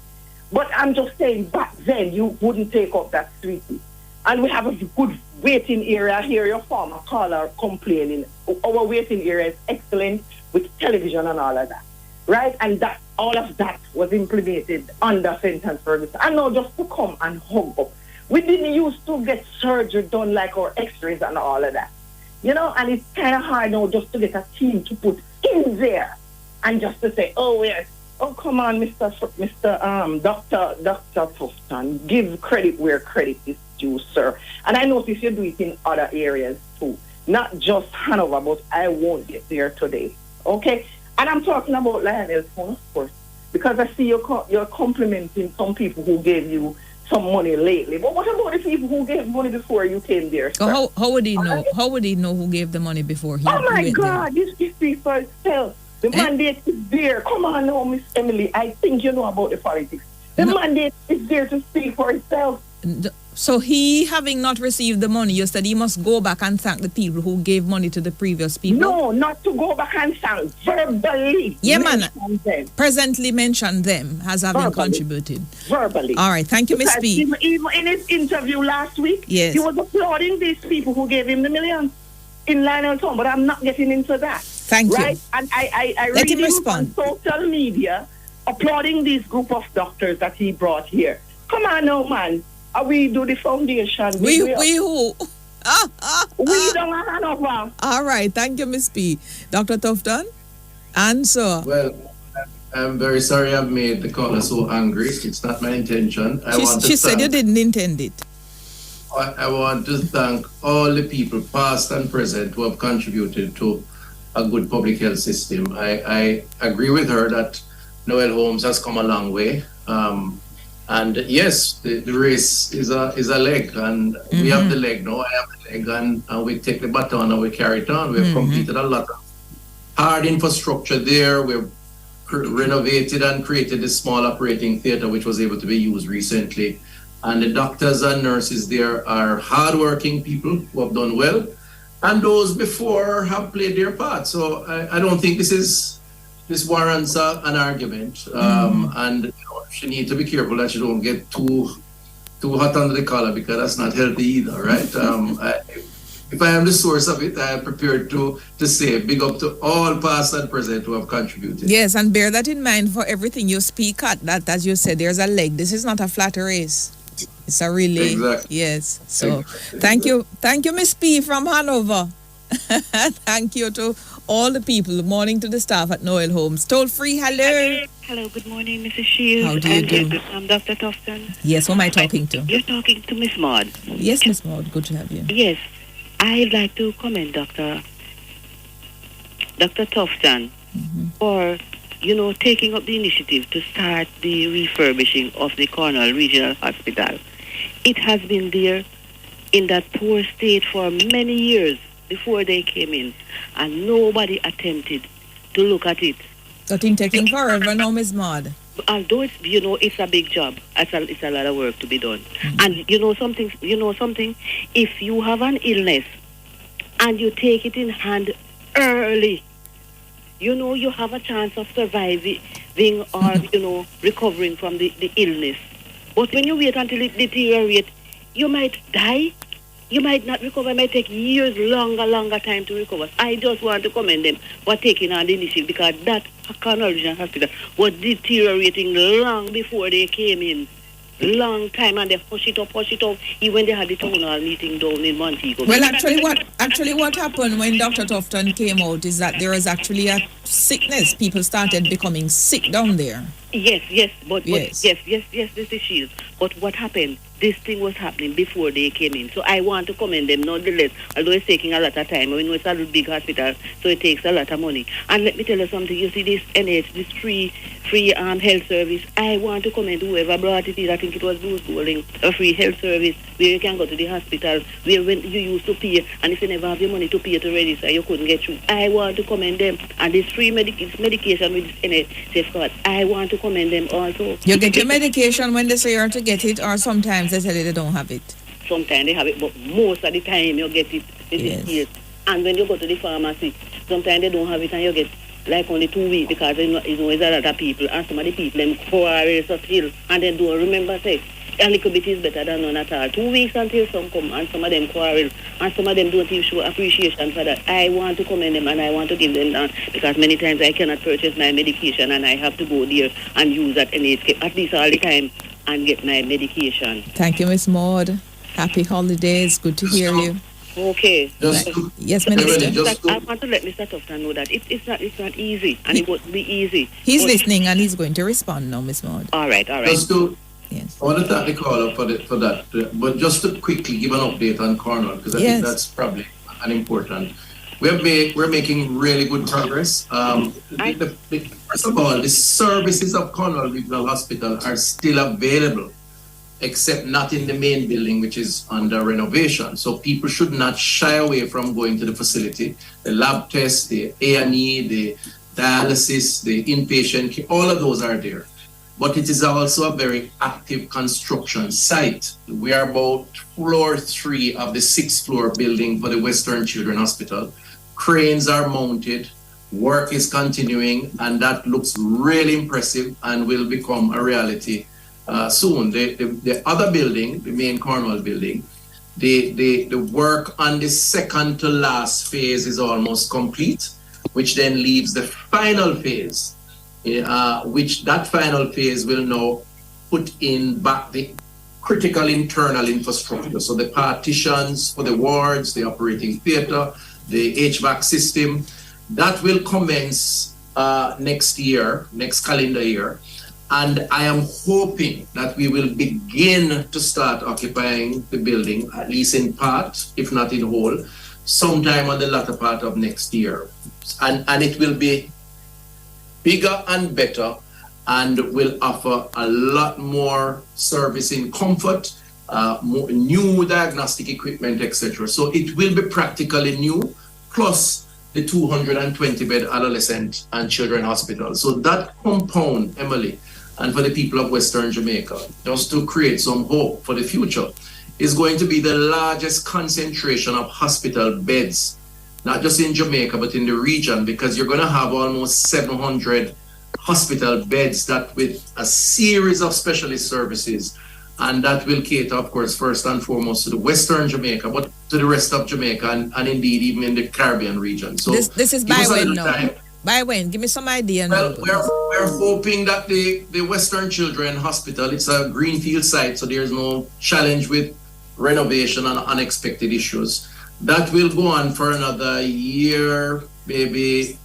But I'm just saying, back then, you wouldn't take up that sweetie. And we have a good waiting area here. Your former caller complaining. Our waiting area is excellent with television and all of that. Right? And all of that was implemented under Fenton Ferguson. And now just to come and hug up. We didn't used to get surgery done like our x-rays and all of that. And it's kind of hard now just to get a team to put in there and just to say, oh, yes. Oh, come on, Dr. Tufton. Give credit where credit is due, sir. And I notice you do it in other areas too. Not just Hanover, but I won't get there today. Okay? And I'm talking about Lionel's phone, of course, because I see you're complimenting some people who gave you some money lately. But what about the people who gave money before you came there? So how would he know? How would he know who gave the money before he Oh my went God, this speaks for itself. The mandate is there. Come on now, Miss Emily. I think you know about the politics. The mandate is there to speak for itself. So he, having not received the money, you said he must go back and thank the people who gave money to the previous people? No, not to go back and thank. Verbally. Yeah, man. Presently mention them as having contributed. Verbally. All right. Thank you, Miss P. Even in his interview last week, yes, he was applauding these people who gave him the millions in Lionel Tom, but I'm not getting into that. Thank you. Right? And I Let read him respond on social media applauding this group of doctors that he brought here. Come on now, man. We do the foundation. We who? We don't have enough. All right. Thank you, Miss P. Dr. Tufton? Answer. Well, I'm very sorry I've made the caller so angry. It's not my intention. She said you didn't intend it. I want to thank all the people, past and present, who have contributed to a good public health system. I agree with her that Noel Holmes has come a long way. And yes, the race is a leg, and we have the leg now. I have the leg, and we take the baton and we carry it on. We've completed a lot of hard infrastructure there. We've renovated and created a small operating theater, which was able to be used recently. And the doctors and nurses there are hardworking people who have done well, and those before have played their part. So I don't think this warrants an argument, and she needs to be careful that she don't get too hot under the collar, because that's not healthy either, right? If I am the source of it, I am prepared to say big up to all past and present who have contributed. Yes, and bear that in mind for everything you speak at. That, as you said, there's a leg. This is not a flat race. It's a relay. Exactly. Yes. So thank you, Miss P from Hanover. Thank you to all the people. Morning to the staff at Noel Holmes. Toll free, hello. Hello, good morning, Mrs. Shields. How do you do? I'm Dr. Tufton. Yes, who am I talking to? You're talking to Miss Maud. Yes, Miss Maud, good to have you. Yes, I'd like to commend Dr. Tufton for, taking up the initiative to start the refurbishing of the Cornwall Regional Hospital. It has been there in that poor state for many years before they came in, and nobody attempted to look at it. That in taking forever now, Miss Maud. Although it's a big job, it's a lot of work to be done. And you know something, if you have an illness and you take it in hand early, you have a chance of surviving or, recovering from the illness. But when you wait until it deteriorates, you might die. You might not recover. It might take years, longer time to recover. I just want to commend them for taking on the initiative, because that Cornwall Regional Hospital was deteriorating long before they came in. Long time, and they push it up, even when they had the town hall meeting down in Montego. Well, actually what happened when Dr. Tufton came out is that there was actually a sickness. People started becoming sick down there. Yes, but this is Shields. But what happened? This thing was happening before they came in. So I want to commend them nonetheless, although it's taking a lot of time. We know it's a big hospital, so it takes a lot of money. And let me tell you something. You see this NH, this free health service. I want to commend whoever brought it in. I think it was Bruce Bowling, a free health service where you can go to the hospital, where when you used to pay, and if you never have the money to pay to register, you couldn't get through. I want to commend them. And this free medication with this NH safeguard, I want to commend them also. You get your medication when they say you're to get it, or sometimes they tell you they don't have it? Sometimes they have it, but most of the time you get it. Yes. And when you go to the pharmacy, sometimes they don't have it, and you get like only 2 weeks, because there's a lot of people, and some of the people them quarrel so still, and they don't remember say a little bit is better than none at all. 2 weeks until some come, and some of them quarrel, and some of them don't even show appreciation for that. I want to commend them, and I want to give them that, because many times I cannot purchase my medication, and I have to go there and use that NHK at least all the time and get my medication. Thank you, Miss Maud. Happy holidays. Good to hear you. Okay. Yes, Minister. I want to let Mr. Tufton know that it's not easy, and it won't be easy. He's listening, and he's going to respond now, Miss Maud. All right. Yes. I want to thank the caller for that, but just to quickly give an update on Cornwall, because I think that's probably an important. We're making really good progress. First of all, the services of Cornwall Regional Hospital are still available. except not in the main building, which is under renovation. So people should not shy away from going to the facility. The lab tests, the A&E, the dialysis, the inpatient care, all of those are there. But it is also a very active construction site. We are about floor 3 of the 6th floor building for the Western Children's Hospital. Cranes are mounted, work is continuing, and that looks really impressive and will become a reality soon. The other building, the main Cornwall building, the work on the second to last phase is almost complete, which then leaves the final phase, which that final phase will now put in back the critical internal infrastructure. So the partitions for the wards, the operating theater, the HVAC system, that will commence next year, next calendar year. And I am hoping that we will begin to start occupying the building, at least in part, if not in whole, sometime on the latter part of next year. And it will be bigger and better and will offer a lot more service in comfort, more new diagnostic equipment, etc. So it will be practically new, plus the 220-bed adolescent and children hospital. So that compound, Emily, and for the people of Western Jamaica, just to create some hope for the future, is going to be the largest concentration of hospital beds, not just in Jamaica, but in the region, because you're going to have almost 700 hospital beds that with a series of specialist services, and that will cater, of course, first and foremost to the Western Jamaica, but to the rest of Jamaica and indeed even in the Caribbean region. So this is by when now? By when? Give me some idea now. Well, we're hoping that the Western Children's Hospital, it's a greenfield site, so there's no challenge with renovation and unexpected issues. That will go on for another year, maybe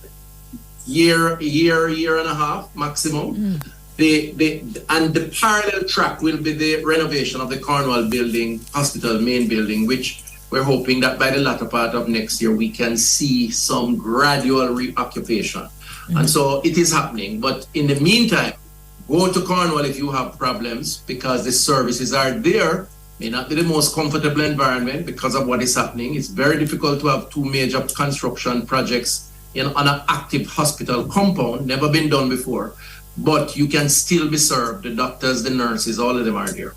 year and a half maximum. The parallel track will be the renovation of the Cornwall building, hospital main building, which we're hoping that by the latter part of next year we can see some gradual reoccupation. And so it is happening. But in the meantime, go to Cornwall if you have problems, because the services are there. May not be the most comfortable environment because of what is happening. It's very difficult to have 2 major construction projects on an active hospital compound, never been done before. But you can still be served. The doctors, the nurses, all of them are there.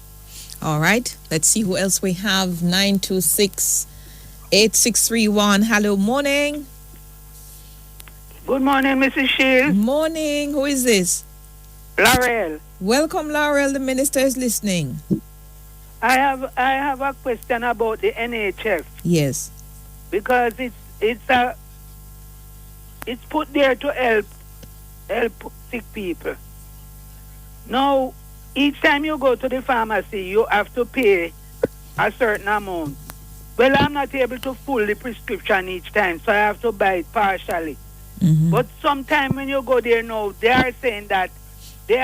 All right. Let's see who else we have. 926-8631. Hello, morning. Good morning, Mrs. Shields. Morning. Who is this? Laurel. Welcome, Laurel. The minister is listening. I have a question about the NHF. Yes. Because it's put there to help sick people. Now, each time you go to the pharmacy, you have to pay a certain amount. Well, I'm not able to fill the prescription each time, so I have to buy it partially. Mm-hmm. But sometime when you go there now, they are saying that the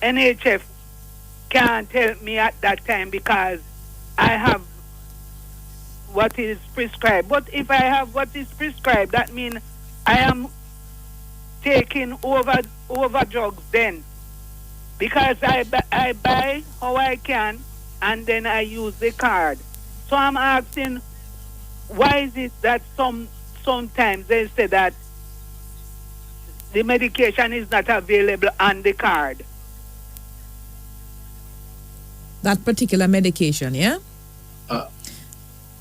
NHF can't help me at that time because I have what is prescribed. But if I have what is prescribed, that means I am taking over drugs then, because I buy how I can and then I use the card. So I'm asking, why is it that sometimes they say that the medication is not available on the card? That particular medication, yeah?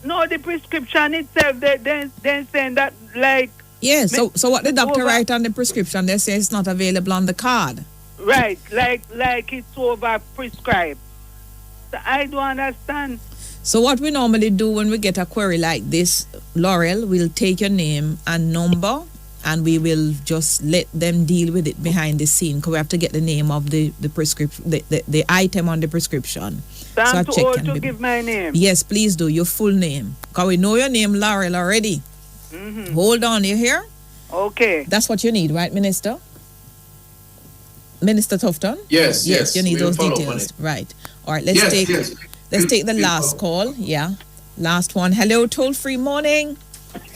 No, the prescription itself, they're saying that, like... Yeah, so what the doctor write on the prescription, they say it's not available on the card. Right, like it's over-prescribed. So I don't understand. So what we normally do when we get a query like this, Laurel, we'll take your name and number, and we will just let them deal with it behind the scene, because we have to get the name of the prescription, the item on the prescription. So I'm too old to give my name? Yes, please do, your full name. Because we know your name, Laurel, already. Mm-hmm. Hold on, you hear? Okay. That's what you need, right, Minister? Minister Tufton? Yes. You need those details. Right. All right, let's take the last call. Yeah. Last one. Hello, toll-free morning.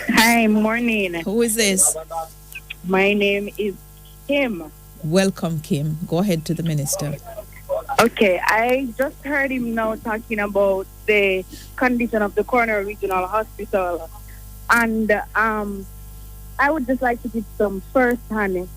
Hi, morning. Who is this? My name is Kim. Welcome, Kim. Go ahead to the minister. Okay, I just heard him now talking about the condition of the Corner Regional Hospital, and I would just like to give some first-hand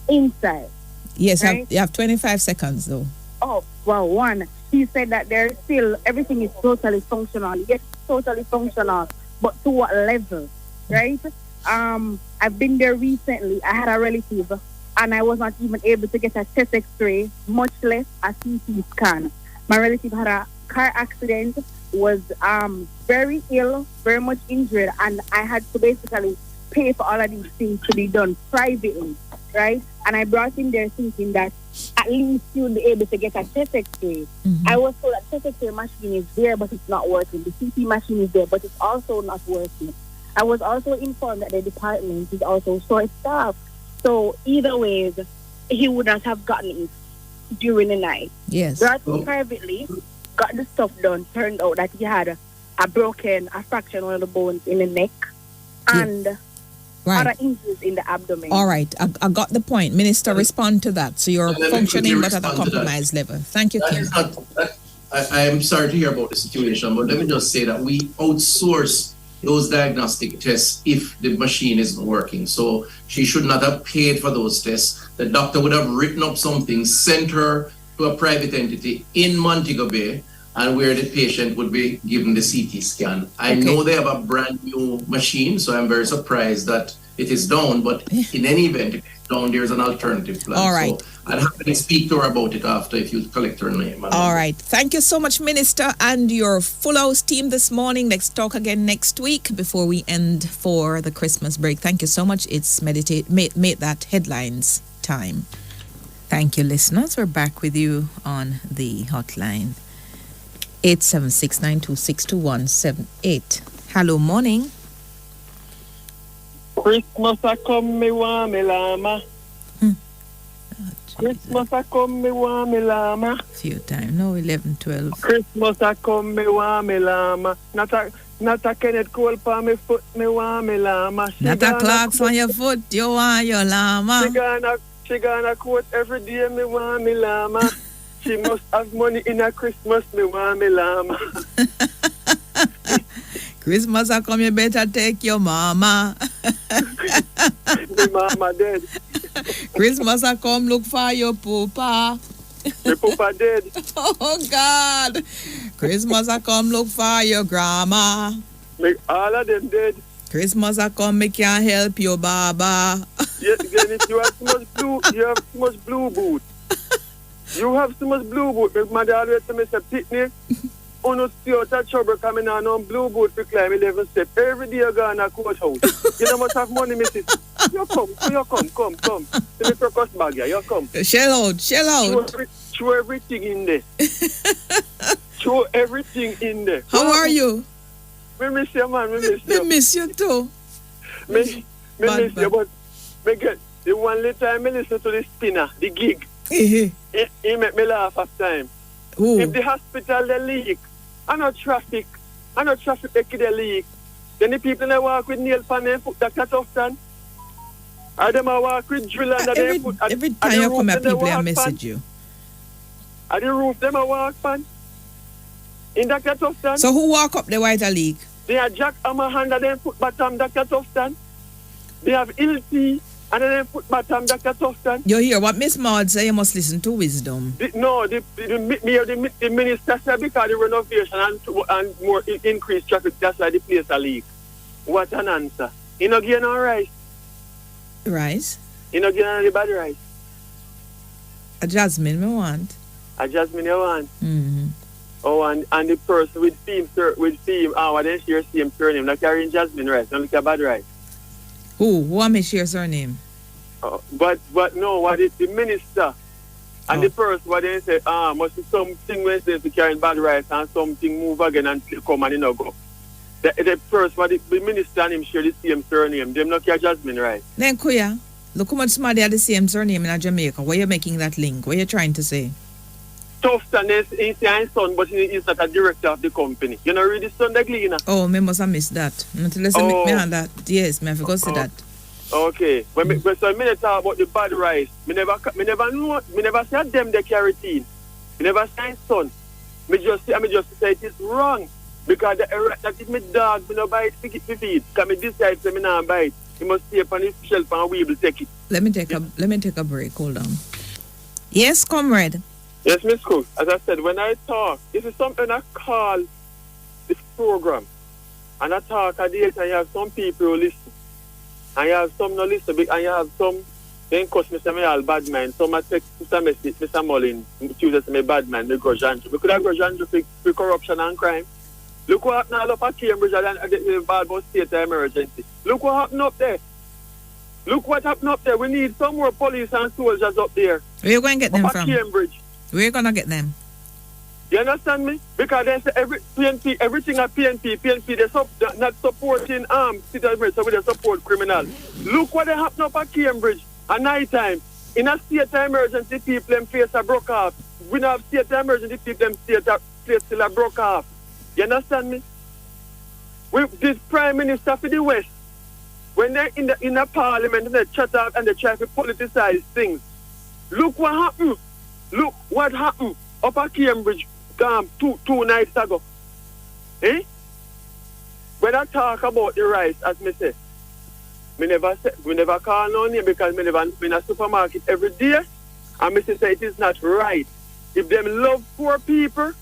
insight. Yes, right? you have 25 seconds, though. Oh, well, one, he said that there's still, everything is totally functional. Yes, totally functional, but to what level, right? I've been there recently. I had a relative, and I was not even able to get a chest x-ray, much less a CT scan. My relative had a car accident, was very ill, very much injured, and I had to basically pay for all of these things to be done privately, right? And I brought him there thinking that at least you'll be able to get a chest x-ray. Mm-hmm. I was told that chest x-ray machine is there, but it's not working. The CT machine is there, but it's also not working. I was also informed that the department is also short-staffed. So either way, he would not have gotten it during the night. Yes. Brought him privately, got the stuff done. Turned out that he had a fraction of the bones in the neck, and other injuries in the abdomen. All right, I got the point. Minister, respond to that. So you're functioning but at a compromised level. Thank you, Kim. I'm sorry to hear about the situation, but let me just say that we outsource those diagnostic tests if the machine isn't working. So she should not have paid for those tests. The doctor would have written up something, sent her to a private entity in Montego Bay, and where the patient would be given the CT scan. I know they have a brand new machine, so I'm very surprised that it is down, but in any event, if it's down, there's an alternative plan. All right. So I'll happily speak to her about it after if you collect her name. All right. Thank you so much, Minister, and your full house team this morning. Let's talk again next week before we end for the Christmas break. Thank you so much. It's Make That Headlines time. Thank you, listeners. We're back with you on the hotline. 876-926-2178. Hello, morning. Christmas a come, me want me llama. Christmas a come, me want me llama. Few time, no, 11-12. Christmas a come, me want me llama. Not a Kenneth Cole for me foot, me want me llama. Not a clocks on your foot, you want your llama. She gonna quote every day, me want me llama. She must have money in a Christmas, me want me llama. Christmas a come, you better take your mama. My mama dead. Christmas a come, look for your papa. Your papa dead. Oh, God. Christmas a come, look for your grandma. All of them dead. Christmas a come, me can't help your baba. Yes, Dennis, you have so much blue boot. You have so much blue boot. My mother always tell me, say, Pitney, you stay out of trouble coming on blue boot to climb 11 steps. Every day you go in a courthouse. You don't must have money, missus. You come. See me crocus bag here, you come. Shell out. Throw everything in there. Throw everything in there. How are you? Me miss you, man. Me miss you too. Me miss you, but me get the one little time I listen to the spinner, the gig. He make me laugh half time. Ooh. If the hospital they leak, I know traffic make they leak. Then the people that walk with nail pan and foot that often. And them I walk with drill and they put every time you come here, people I message you. At the roof them I walk pan. In that often. So who walk up the white leak? They have jack on my hand and then put bottom that often. They have LT and then put bottom that often. You hear what Miss Maud say, you must listen to wisdom. The minister said because the renovation and more increased traffic, that's why the place a leak. What an answer. You know get no rice. Rice? You know get no bad rice. A jasmine me want. A jasmine you want? Mm-hmm. Oh, and the person with theme, what they share same surname, like carrying jasmine rice, not like a bad rice. Who want me share surname? But no, what is the minister and the person what they say, must be something when they say carrying bad rice and something move again and come and go. The person what the minister and him share the same surname, them not carry jasmine rice. Then Kuya, look how much somebody had the same surname in Jamaica. Why you making that link? What are you trying to say? Tufton is his son, but he's not a director of the company. You know, read the Sunday Gleaner. Oh, me must have missed that. Until I say me on that. Yes, me I forgot to say that. Okay. When me talk about the bad rice, me never say them they carry teen. Me never say son. Me just say it is wrong. Because that is my dog, me no buy it to feed. Because me decide to me not buy it. He must stay upon his shelf and we will take it. Let me take a break. Hold on. Yes, comrade. Yes, Miss Cook. As I said, when I talk, this is something I call this program. And I talk at the end, and you have some people who listen. And you have some not listen, and you have some, then cause me say me all bad man. Some I text Mr. Mullin, Tuesday say me bad man, me grudge Andrew. We could have grudge Andrew for corruption and crime. Look what happened all up at Cambridge and the Balbo state of emergency. Look what happened up there. Look what happened up there. We need some more police and soldiers up there. Where you going to get them from? Cambridge. Where you going to get them? You understand me? Because they say everything at PNP, they're not supporting citizens, so they support criminals. Look what happened up at Cambridge at night time. In a state of emergency, people them face are broke off. We don't have state of emergency, people them face still are broke off. You understand me? With this Prime Minister for the West, when they're in the parliament and they chat out and they try to politicize things, look what happened. Look what happened up at Cambridge two nights ago. Eh? When I talk about the rice, as me say, we never call no name because me never in a supermarket every day, and me say it is not right. If them love poor people,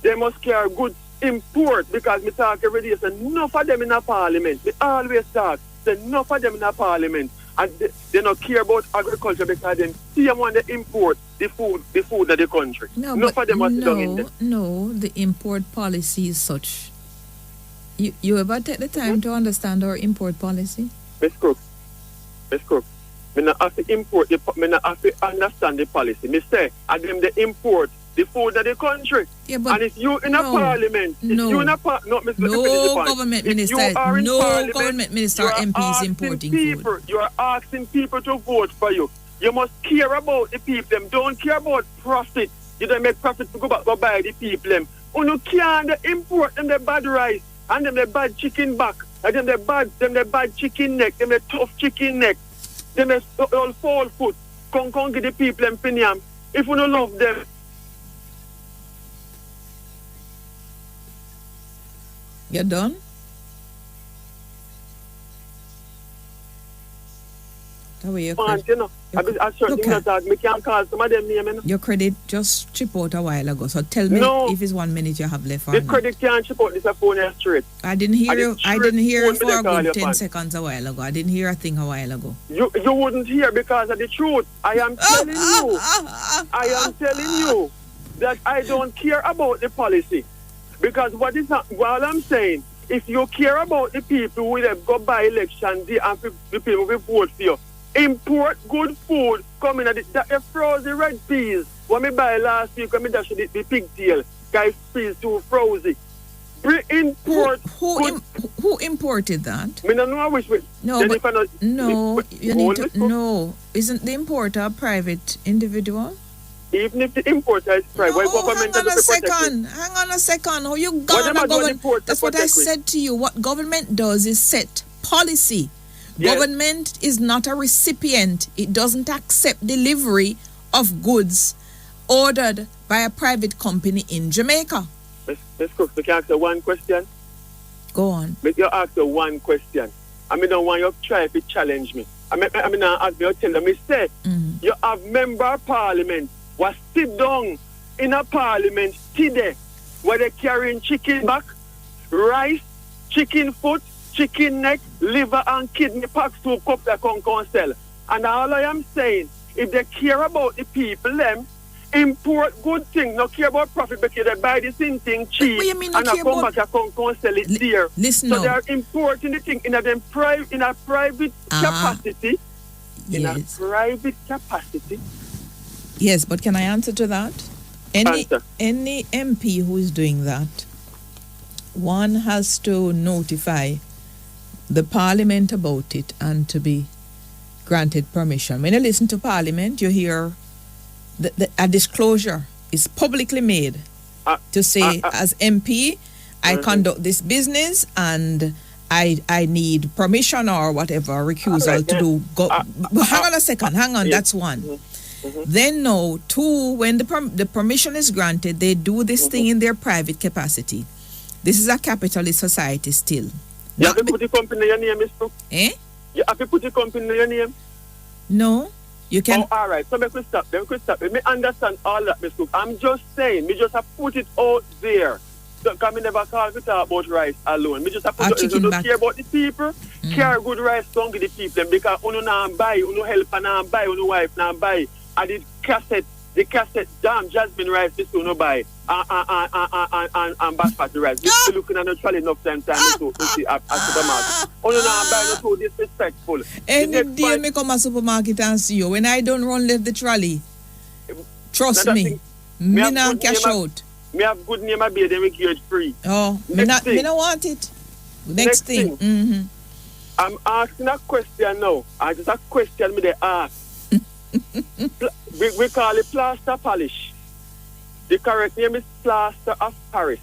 they must carry goods import, because me talk every day, so enough of them in a parliament. Me always talk, so enough of them in a parliament, and they don't care about agriculture because they see them want to import the food of the country. No, enough but of them must sit down in there. no, the import policy is such. You ever take the time to understand our import policy? Miss Crook, me not have to import me not have to understand the policy. Me say, and them they import the food of the country. Yeah, but and if you in a parliament, government minister or MP is importing food. You are asking people to vote for you. You must care about the people. Them don't care about profit. You don't make profit to go buy the people. Them. You can't import them the bad rice and them the bad chicken back and them the bad chicken neck, them the tough chicken neck, them the all fall foot. Come get the people them piniam. If you don't love them. You're done? Your credit just chip out a while ago. So tell me if it's 1 minute you have left. The credit can't chip out this phone straight. I didn't hear you for a good 10 seconds a while ago. I didn't hear a thing a while ago. You wouldn't hear because of the truth. I am telling you that I don't care about the policy. Because while I'm saying, if you care about the people who will go by election day and the people will vote for you, import good food, come in the frozen red peas. What me buy last week, when me dash the pigtail, guys, peas too frozen. Import. Who imported that? Me don't know which way. Isn't the importer a private individual? Even if the importer is private, hang on a second. Oh, you That's what I said to you. What government does is set policy. Yes. Government is not a recipient. It doesn't accept delivery of goods ordered by a private company in Jamaica. Ms. Cook, can I ask you one question? Go on. You ask you one question. I don't want you to try to challenge me. Not ask me to tell them. Say, you have member of parliament was sit down in a parliament today where they carrying chicken back, rice, chicken foot, chicken neck, liver and kidney packs to cup that can sell. And all I am saying, if they care about the people, them import good things, not care about profit because they buy the same thing cheap and I come back and can sell it dear. Listen so they are importing the thing in a private capacity. Yes. In a private capacity. Yes, but can I answer to that? Any MP who is doing that, one has to notify the parliament about it and to be granted permission. When you listen to parliament, you hear a disclosure is publicly made to say, as MP, I conduct this business and I need permission or whatever, recusal to do. Hang on a second. Hang on. That's one. Then no. Two, when the permission is granted, they do this thing in their private capacity. This is a capitalist society still. You have to put the company in your name, Miss Cook? Eh? You have to put the company in your name? No. You can. Oh, all right. So let me stop. Let me understand all that, Miss Cook. I'm just saying, me just have put it out there. Because me never call to talk about rice alone. Me just have put it out. Don't care about the people. Care good rice don't give the people. Because uno not buy, uno help not buy, uno wife not buy. And the cassette, damn Jasmine rice, this uno buy. And basmati rice. You still looking at the trolley enough time to see at supermarket. Uno not buy, no so disrespectful. Any day me come to supermarket and see you. When I don't run left the trolley, trust me, me not cash out. Me have good name, I be them with free. Oh, me not want it. Next thing. Mm-hmm. I'm asking a question now. I just a question me they ask. we call it plaster polish. The correct name is plaster of Paris.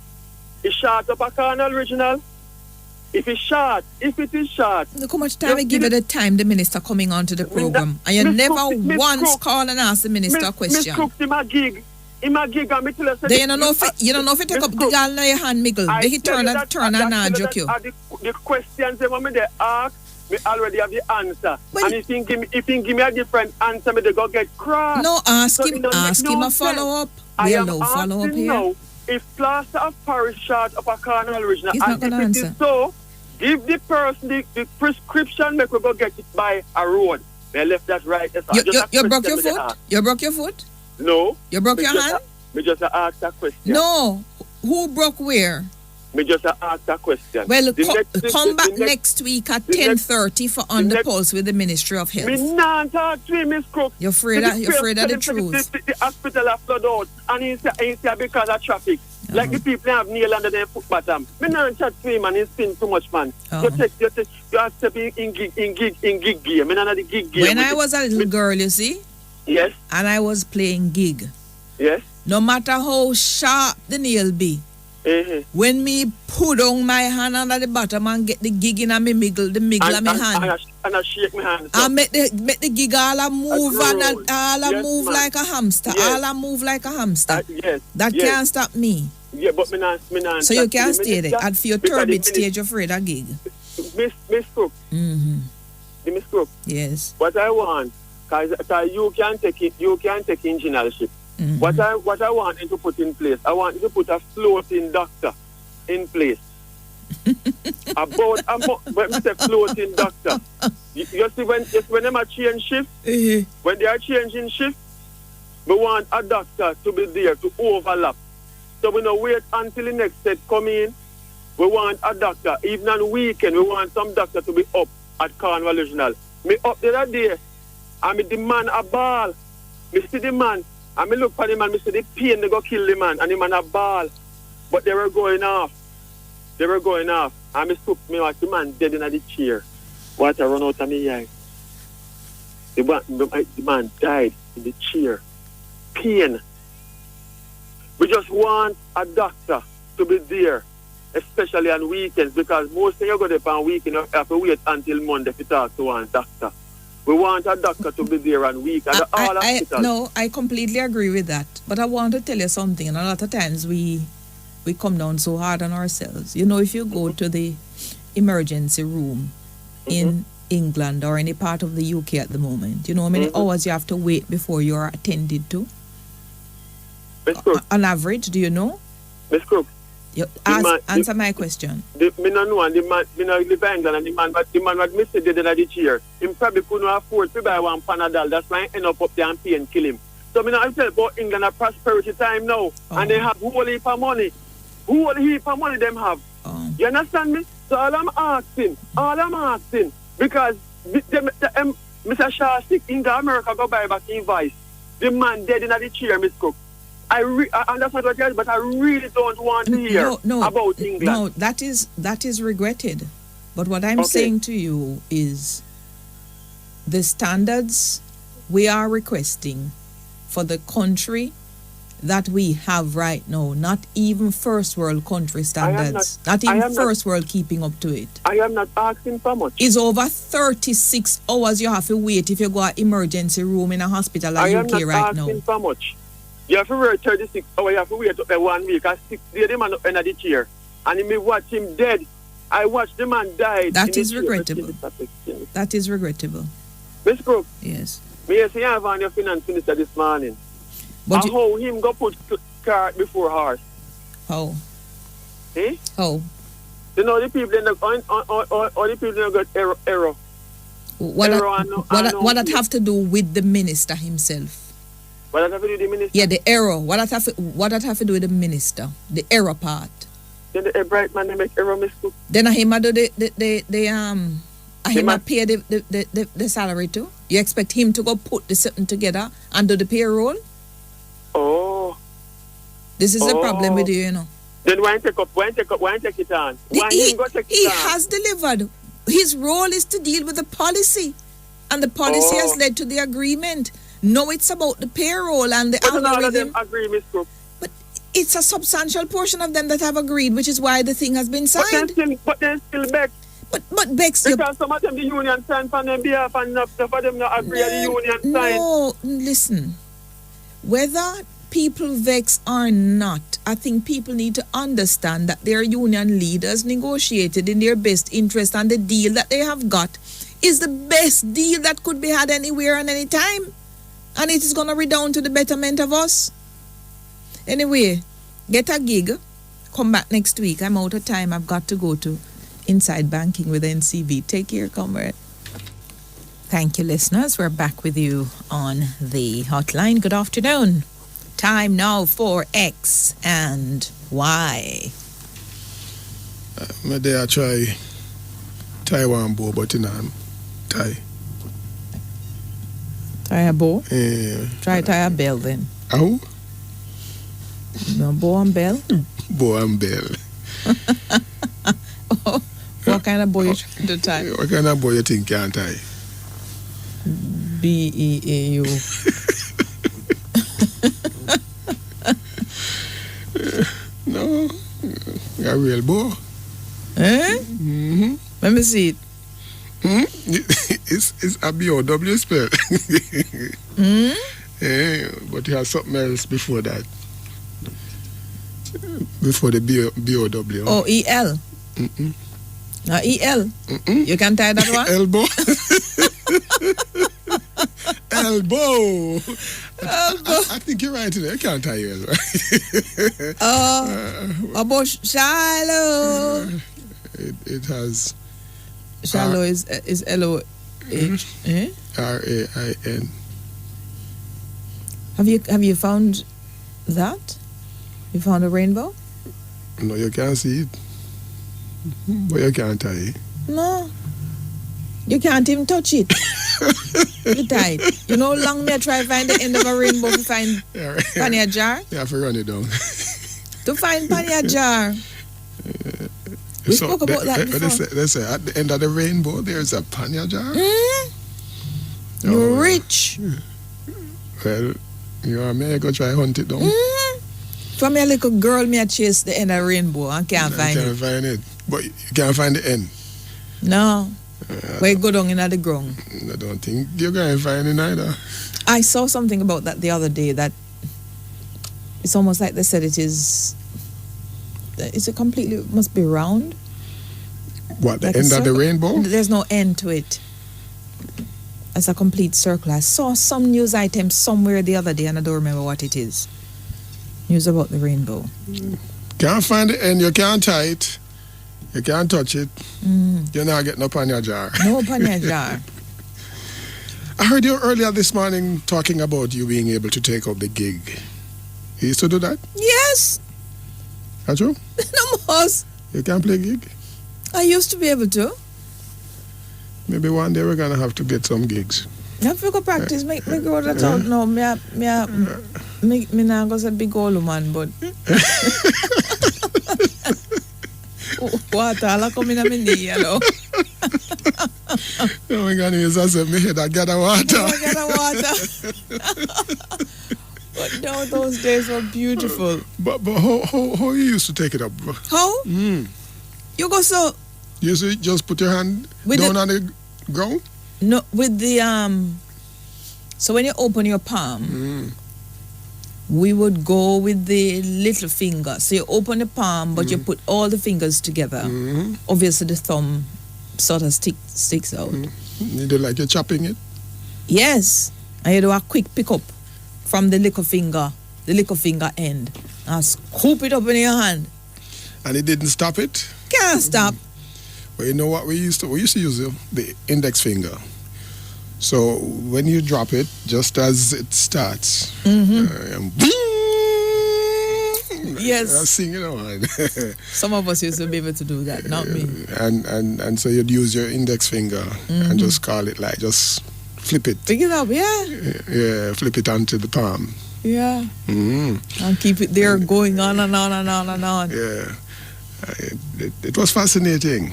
It's short up a Cornell original. If it is short. Look how much time I give it the time the minister coming onto the program. And you never once call and ask the minister a question. Miss Cook, in my gig and me tell us. Then you don't know if you take up the girl in your hand, Miguel. Make it turn and not joke you. The questions they want me to ask, me already have the answer. And if you give me a different answer, me they go get cross. No, ask him a follow up. We'll no follow up here. Now, if plaster of Paris short of a Cornell original, he's not going to answer. Is so, give the person the prescription, make we go get it by a road. They left that right. You broke your foot? You broke your foot? No. You broke your hand? Me just ask that question. No. Who broke where? Me just ask that question. Well, come back next week at 10:30 for On the Pulse with the Ministry of Health. Me not talk to you, Miss Cook. You're afraid of the truth. The hospital have flood out, and he say because of traffic. Like the people have nail under their foot bottom. Me not chat to him and he spin too much, man. You have to be in gig game. Me not the gig game. When I was a little girl, you see? Yes. And I was playing gig. Yes. No matter how sharp the nail be, when me put on my hand under the bottom and get the gig in my miggle, the miggle of my hand. And I shake my hand. I make the gig all move and all move like a hamster. Yes. All move like a hamster. Yes. That can't stop me. Yeah, but me not. So you can't stay there. And for your turbid stage, you're afraid of gig. Miss Cook. Miss Cook. Yes. What I want, because you can take engineership. What I want you to put in place, I want you to put a floating doctor in place. When we say floating doctor, you see when them are change shift, when they are changing shift, we want a doctor to be there to overlap. So we don't wait until the next set come in. We want a doctor, even on weekend, we want some doctor to be up at Cornwall Regional. Me up the other day, and me demand a ball. Me see the man. And me look for the man, me see the pain, they go kill the man, and the man a ball. But they were going off. And me took me watch the man dead in the chair. Water run out of me eye. The man died in the chair. Pain. We just want a doctor to be there, especially on weekends, because most things you go there on weekend, you have to wait until Monday to talk to one doctor. We want a doctor to be there on week and all hospitals. No, I completely agree with that. But I want to tell you something. And a lot of times we come down so hard on ourselves. You know, if you go to the emergency room in England or any part of the UK at the moment, you know how many hours you have to wait before you're attended to? On average, do you know? Miss Crook. Answer my question. Me no know, and the man, me no live in England, and the man what me said dead in the chair. Him probably couldn't afford to buy one Panadol. That's why he end up there and pay and kill him. So me not tell about England a prosperity time now, and they have whole heap of money. Whole heap of money them have. You understand me? So all I'm asking, because Mr. Shaw sick in America go buy back invoice. The man dead in the chair, Miss Cook. And that's not what it is, but I really don't want to hear about England. No, that is regretted. But what I'm saying to you is the standards we are requesting for the country that we have right now, not even first world country standards, not even first world keeping up to it. I am not asking for much. It's over 36 hours you have to wait if you go to emergency room in a hospital like UK right now. I am not asking for much. You have to wait 36 hours, you have to wait up there 1 week, and 6 days the man up in the chair. And if me watch him dead, I watch the man die. That is regrettable. That is regrettable. Miss Crook. Yes. Me say I have on your finance minister this morning. But how him go put cart before horse? How? Eh? How? You know the people in the all the people in got error. What that have to do with the minister himself? What that have to do with the minister? Yeah, the error. What that have to do with the minister? The error part. Then the bright man they make error, Miss Cook. Then him do him pay the salary too? You expect him to go put the something together and do the payroll? Oh. This is the problem with you know. Then why take it on? Why he go take it on? He has delivered. His role is to deal with the policy. And the policy has led to the agreement. No, it's about the payroll and the algorithm. All of them agree, Miss Cook. But it's a substantial portion of them that have agreed, which is why the thing has been signed. But then still Bex. But Bex, because some of them the union signed for them behalf and enough of them not agree the union signed. No, listen. Whether people vex or not, I think people need to understand that their union leaders negotiated in their best interest, and the deal that they have got is the best deal that could be had anywhere and any time. And it is going to redound to the betterment of us. Anyway, get a gig. Come back next week. I'm out of time. I've got to go to Inside Banking with NCB. Take care, comrade. Thank you, listeners. We're back with you on the hotline. Good afternoon. Time now for X and Y. Maybe I try Taiwan bow, but I'm Thai. Tie a bow? Yeah. Try tie a bell then. How? No, bow and bell? Bow and bell. What kind of bow you trying to tie? What kind of bow you think you can tie? B-E-A-U. No, a real bow. Eh? Mm-hmm. Let me see it. It's a B-O-W spell. Yeah, but you have something else before that. Before the B-O-W. Oh, E-L. E-L. You can tie that one? Elbow. Elbow. I think you're right today. I can't tie you elbow. About shallow. It has. Shallow is L-O-H. R-A-I-N. Have you found that? You found a rainbow? No, you can't see it. But you can't tie it. No. You can't even touch it. You tie it. You know how long me I try to find the end of a rainbow to find panya jar? You have to run it down. To find panya jar. We spoke about that before. They say at the end of the rainbow there's a panya jar. You're rich. Well, you and me, I go try hunt it down. From a little girl, me I chase the end of the rainbow and can't find it. Can't find it. But you can't find the end. No. Where you go down in the ground. I don't think you're going to find it either. I saw something about that the other day, that it's almost like they said it's a completely, must be round. What, the like end of the rainbow? There's no end to it. It's a complete circle. I saw some news item somewhere the other day and I don't remember what it is. News about the rainbow. Can't find the end, you can't tie it. You can't touch it. You're not getting up on your jar. No up on your jar. I heard you earlier this morning talking about you being able to take up the gig. You used to do that? Yes. That's true? No more. You can play gig? I used to be able to. Maybe one day we're going to have to get some gigs. You have to go practice. Make me go that out now. Me now go say big old woman, but water all come in my knee, you know. Oh my God, me head I gather water. I gather water. But No, those days were beautiful. But how you used to take it up? How? You go so. You used to just put your hand down on the ground? No, with the so when you open your palm, we would go with the little finger. So you open the palm, but you put all the fingers together. Obviously, the thumb sort of sticks out. You do like you're chopping it? Yes. And you do a quick pick up from the little finger end, and scoop it up in your hand. And it didn't stop it? Can't stop. Well, you know what we used to use the index finger. So when you drop it, just as it starts, yes, I sing it on. Some of us used to be able to do that, not me. And so you'd use your index finger and just call it like just flip it. Pick it up, yeah. Yeah, flip it onto the palm. Yeah. And keep it there going on and on and on and on. Yeah. It was fascinating.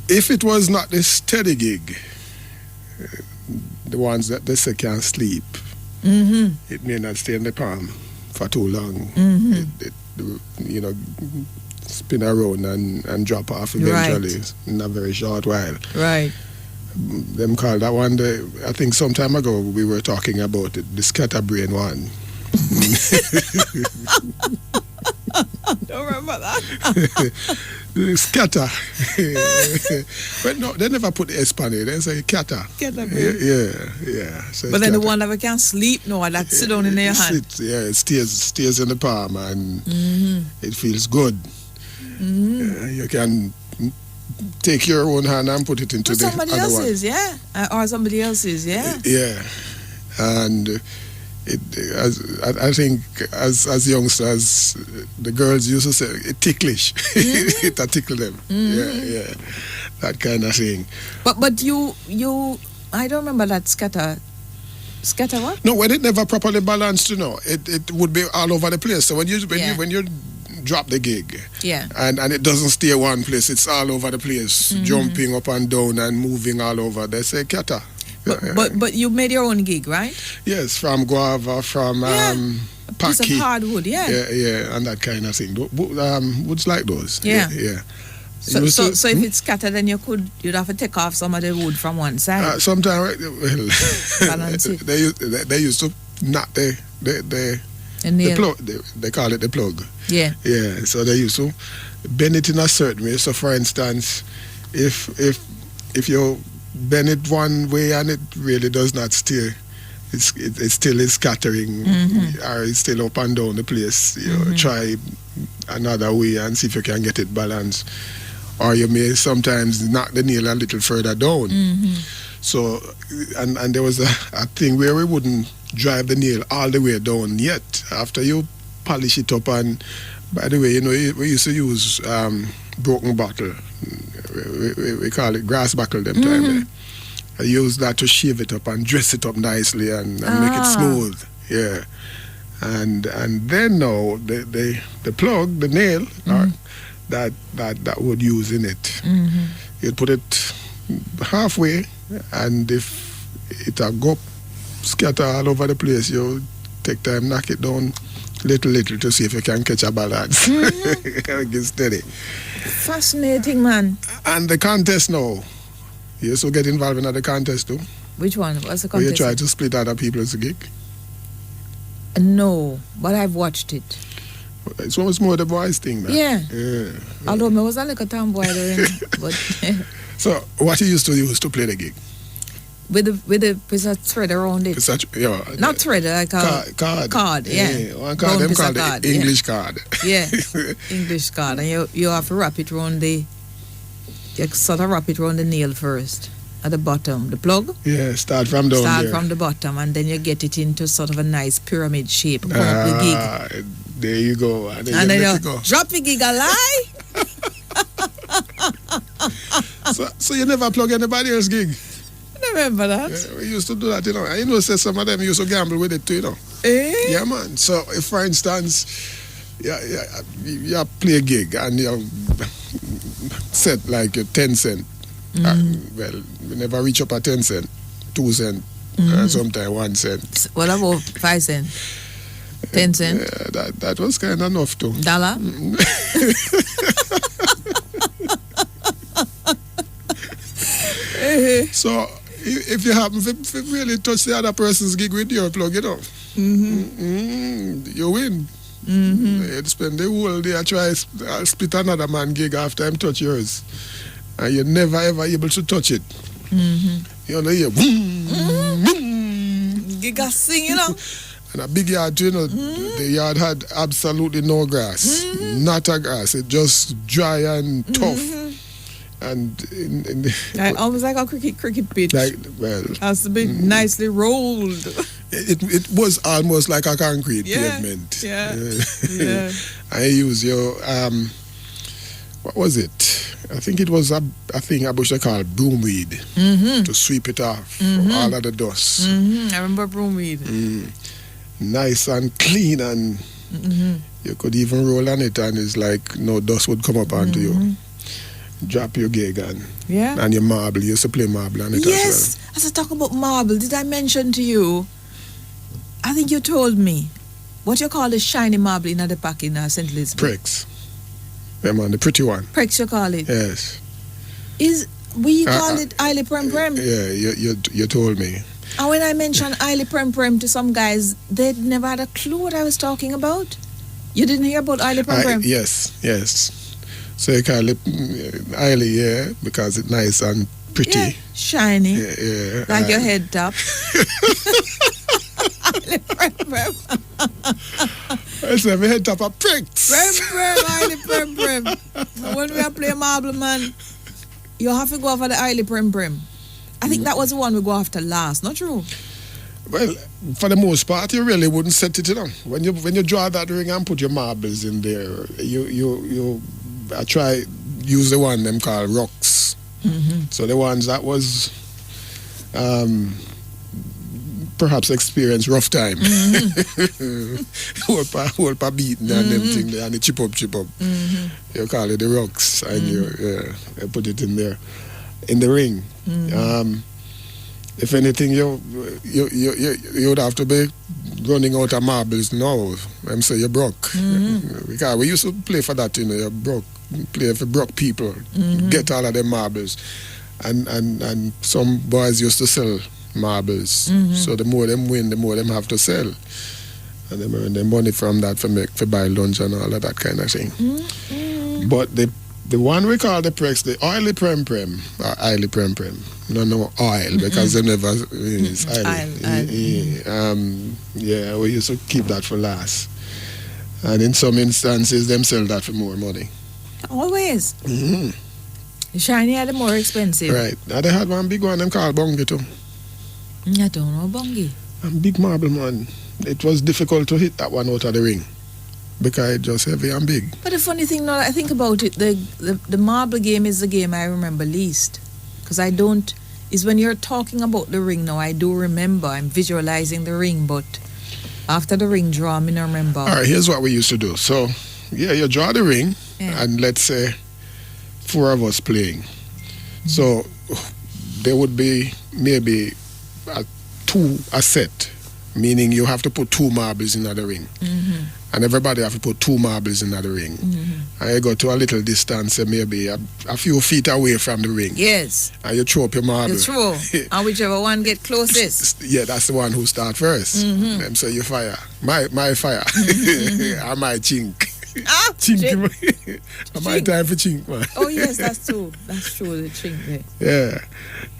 If it was not this steady gig, the ones that they say can't sleep, it may not stay in the palm for too long. It spin around and drop off eventually in a very short while. Right. Them call that one, I think some time ago we were talking about it, the scatterbrain one. Don't remember that. Scatter. But no, they never put the S on it. They say scatter. Yeah. So but then the one that can't sleep, no, that sit down in your hand. It stays in the palm and it feels good. You can take your own hand and put it into the somebody other else's, one. Or somebody else's, Yeah. And I think as youngsters, the girls used to say it ticklish. It tickle them. Yeah, that kind of thing. But you I don't remember that scatter what? No, when it never properly balanced, it would be all over the place. So when you drop the gig, and it doesn't stay one place, it's all over the place, jumping up and down and moving all over. They say kata. But you made your own gig, right? Yes, from guava, from a piece of paki. hardwood, Yeah, and that kind of thing. Woods like those. Yeah. So if Hmm? it's scattered, then you'd have to take off some of the wood from one side. Sometimes, balance it. they used to knot the plug. They call it the plug. Yeah. So they used to bend it in a certain way. So, for instance, if you bend it one way and it really does not stay, it still is scattering, or it's still up and down the place. You try another way and see if you can get it balanced. Or you may sometimes knock the nail a little further down. So, and there was a thing where we wouldn't drive the nail all the way down yet. After you polish it up, and by the way, we used to use broken bottle. We call it grass buckle them time. I use that to shave it up and dress it up nicely and make it smooth. Yeah. And then now the plug, the nail, that would use in it. You'd put it halfway, and if it go scatter all over the place, you take time, knock it down little to see if you can catch a balance. Get steady. Fascinating, man. And the contest now, you also get involved in the contest too? Which one? What's the contest? Where you try to split other people's gig? No, but I've watched it. It's almost more the boys thing, man. Yeah. Although I was a little tomboy then, but so what you used to use to play the gig? With a thread around it. Not thread, like a card. Yeah. One card, them called the English card. Yeah, English card, and you have to wrap it around you sort of wrap it around the nail first at the bottom, the plug. Yeah, start from down there. Start from the bottom, and then you get it into sort of a nice pyramid shape. Come up the gig. There you go. And then you go. Drop the gig a lie. So you never plug anybody else's gig? Remember that? Yeah, we used to do that, say some of them used to gamble with it too, Yeah, man. So if, for instance, you play a gig and you set like 10 cent. Well, we never reach up at 10 cent, 2 cent, sometimes 1 cent. What about 5 cents? 10 cents? Yeah, that was kind of enough too. Dollar? So if you happen to really touch the other person's gig with your plug, you win. You'd spend the whole day try to split another man's gig after him touch yours. And you're never ever able to touch it. You know, you gig a sing, you know. And a big yard, you know, the yard had absolutely no grass. Not a grass. It just dry and tough. And almost like a cricket pitch. Like, well, has to be nicely rolled. It was almost like a concrete pavement. Yeah. I use your what was it? I think it was a thing I wish they call broomweed to sweep it off all of the dust. I remember broomweed. Nice and clean, and you could even roll on it, and it's like no dust would come up onto you. Drop your gig and your marble. You used to play marble on it as well. As I talk about marble, did I mention to you? I think you told me what you call the shiny marble in the pack in St. Elizabeth. Pricks. Remember, the pretty one. Pricks, you call it. Yes. We call it Eile Prem Prem. Yeah, you told me. And when I mentioned Eile Prem Prem to some guys, they never had a clue what I was talking about. You didn't hear about Eile Prem Prem? Yes. So you call it Eile, because it's nice and pretty. Yeah, shiny. Yeah. Like your head top. Eile Prem Prem. I said my head top of pricks. Eile Prem Prem. When we are playing marble, man, you have to go for the Eile Prem Prem. I think that was the one we go after last, not true? Well, for the most part, you really wouldn't set it down. When you draw that ring and put your marbles in there, I try use the one them called rocks. So the ones that was perhaps experience rough time. Whole pa beating and them thing there, and the chip up. You call it the rocks, and you put it in there in the ring. If anything, you would have to be running out of marbles now. I'm saying you broke. Because we used to play for that, you know, you broke. Play for broke people. Get all of them marbles. And some boys used to sell marbles. So the more them win, the more them have to sell. And they earn the money from that for buy lunch and all of that kind of thing. But the one we call the Prex, the Eile Prem Prem, or Eile Prem Prem. No oil, because they never is oil. We used to keep that for last. And in some instances, them sell that for more money. Always. Shiny are the more expensive. Right. Now they had one big one, them called Bungie too. I don't know Bungie. A big marble, man. It was difficult to hit that one out of the ring, because it's just heavy and big. But the funny thing, now that I think about it, the marble game is the game I remember least. Because is when you're talking about the ring now, I do remember, I'm visualizing the ring, but after the ring draw, I don't remember. All right, here's what we used to do. So, you draw the ring, and let's say 4 of us playing. So, there would be maybe a set, meaning you have to put 2 marbles in the ring. And everybody have to put 2 marbles in the ring. And you go to a little distance, maybe a few feet away from the ring. Yes. And you throw up your marble. You throw. And whichever one get closest. Yeah, that's the one who start first. Them say you fire. My fire. And my chink. Chink. My time for chink, man. Oh yes, that's true. That's true, the chink there.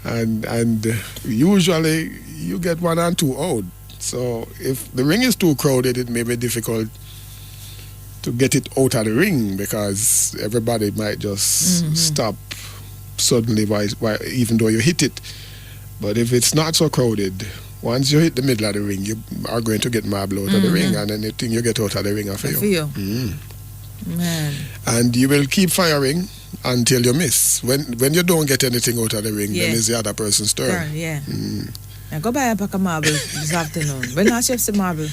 Yeah. And usually you get 1 and 2 out. So if the ring is too crowded, it may be difficult to get it out of the ring, because everybody might just stop suddenly, even though you hit it. But if it's not so crowded, once you hit the middle of the ring, you are going to get marble out of the ring, and anything you get out of the ring are for you. Man. And you will keep firing until you miss. When you don't get anything out of the ring, then it's the other person's turn. Now go buy a pack of marble this afternoon. When last you have some marble?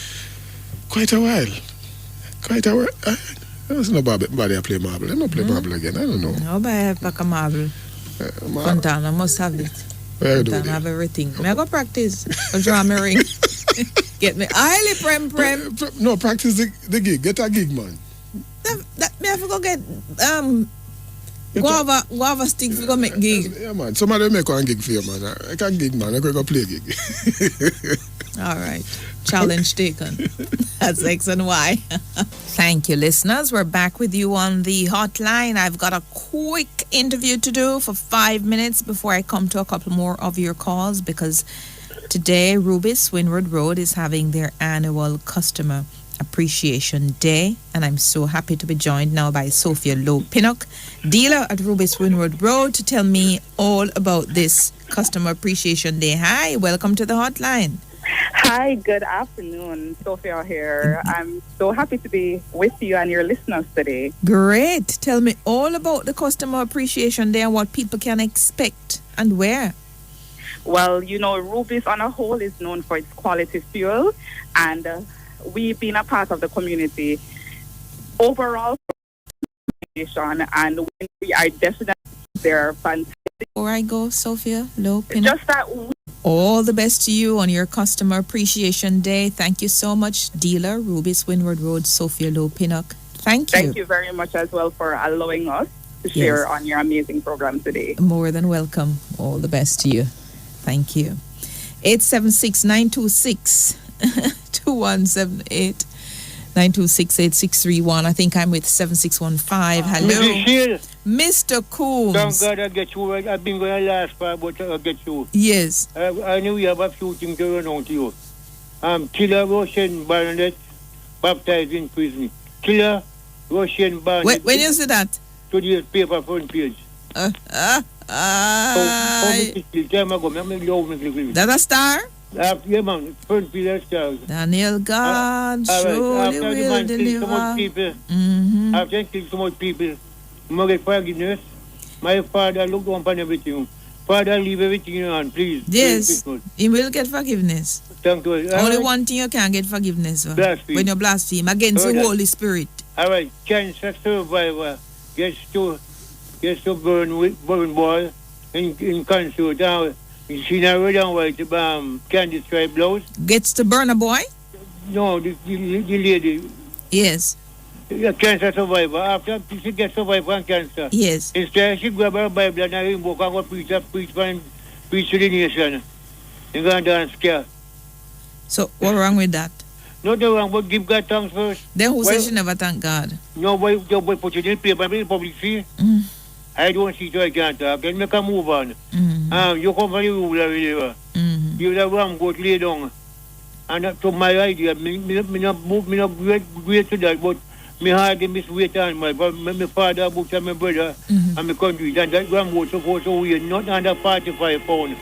Quite a while. There's nobody play marble. I don't play marble again. I don't know. No, buy a pack of marble. Fontana must have it. Where you do Don't it? have everything. May I go practice? Or draw my ring? Get me highly prem. No, practice the gig. Get a gig, man. That me have to go get guava sticks to go make gig. Yeah, man. Somebody make one gig for you, man. I can gig, man. I can go play gig. All right. Challenge taken. That's X and Y. Thank you, listeners. We're back with you on the hotline. I've got a quick interview to do for 5 minutes before I come to a couple more of your calls, because today Rubis Windward Road is having their annual Customer Appreciation Day, and I'm so happy to be joined now by Sophia Lowe Pinnock, dealer at Rubis Windward Road, to tell me all about this Customer Appreciation Day. Hi, welcome to the hotline. Hi, good afternoon. Sophia here. I'm so happy to be with you and your listeners today. Great. Tell me all about the Customer Appreciation Day and what people can expect and where. Well, you know, Rubis on a whole is known for its quality fuel, and we've been a part of the community overall, and we are definitely there. Fantastic. Before I go, Sophia Lowe Pinnock, just that. All the best to you on your Customer Appreciation Day. Thank you so much, dealer, Rubis Windward Road, Sophia Lowe Pinnock. Thank you. Thank you very much as well for allowing us to share on your amazing program today. More than welcome. All the best to you. Thank you. 876-926-2178. 926-8631. I think I'm with 7615. Hello. Mr. Coombs. Thank God I get you. I've been going to last part, but I get you. Yes. I knew you have a few things to run on to you. Killer Russian Baronet baptized in prison. Killer Russian Baronet. When you say that? Today's paper front page. That a star? Yeah, man. Front page star. Daniel God surely will deliver. So much people. After killing so much people, I get forgiveness. My father looked upon everything. Father, leave everything in your hand, please. Yes, he will get forgiveness. Thank you. Only one thing you can't get forgiveness for. Blaspheme. When you blaspheme against the Holy Spirit. All right, cancer survivor gets to burn boy in concert. Now, she now red and white candy stripe blouse. Gets to burn a boy? No, the lady. Yes. Cancer survivor. After she gets survived from cancer. Yes. Instead, she grab her Bible and I book and go preach to the nation. You go and dance scare. So, what's wrong with that? Nothing wrong, but give God thanks first. Then who says she never thank God? No, boy put it in paper and public see. I don't see so I can't talk. Then make a move on. You come from the ruler, really. You the wrong go lay down. And to my idea, me not great to that, but me hardly miss weight on my father, book and my brother, and my country. And that ram was supposed to weigh not under 45 pounds.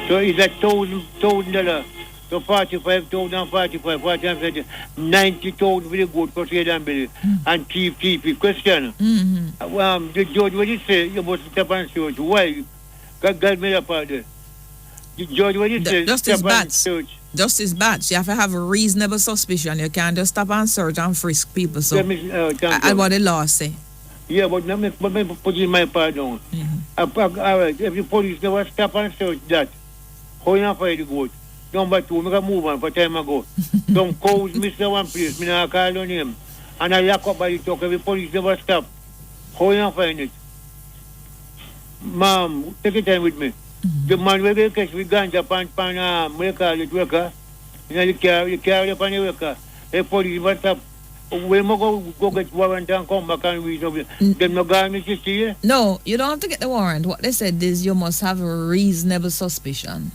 So it's $1,000. So 45,000, 45,000, 90,000 very good for trade and belly. And keep it. Question. The judge, what he say, you must step and search. Why? God made a part there. The judge, what he say, Justice Batch, you have to have a reasonable suspicion. You can't just stop and search and frisk people. So, and what the law say. Yeah, but let me put in my part down. All right, if the police never stop and search that, how you find the goat? Number two, make a move on for time ago. Some cows miss the one place, me not call on him. And I lock up by the talk, every police never stop. How you find it? Ma'am, take your time with me. The man will catch with ganja pan we call it worker. You know, you carry upon the worker. The police never stop. When we go get warrant and come back and read over. Them no garment you see? No, you don't have to get the warrant. What they said is you must have a reasonable suspicion.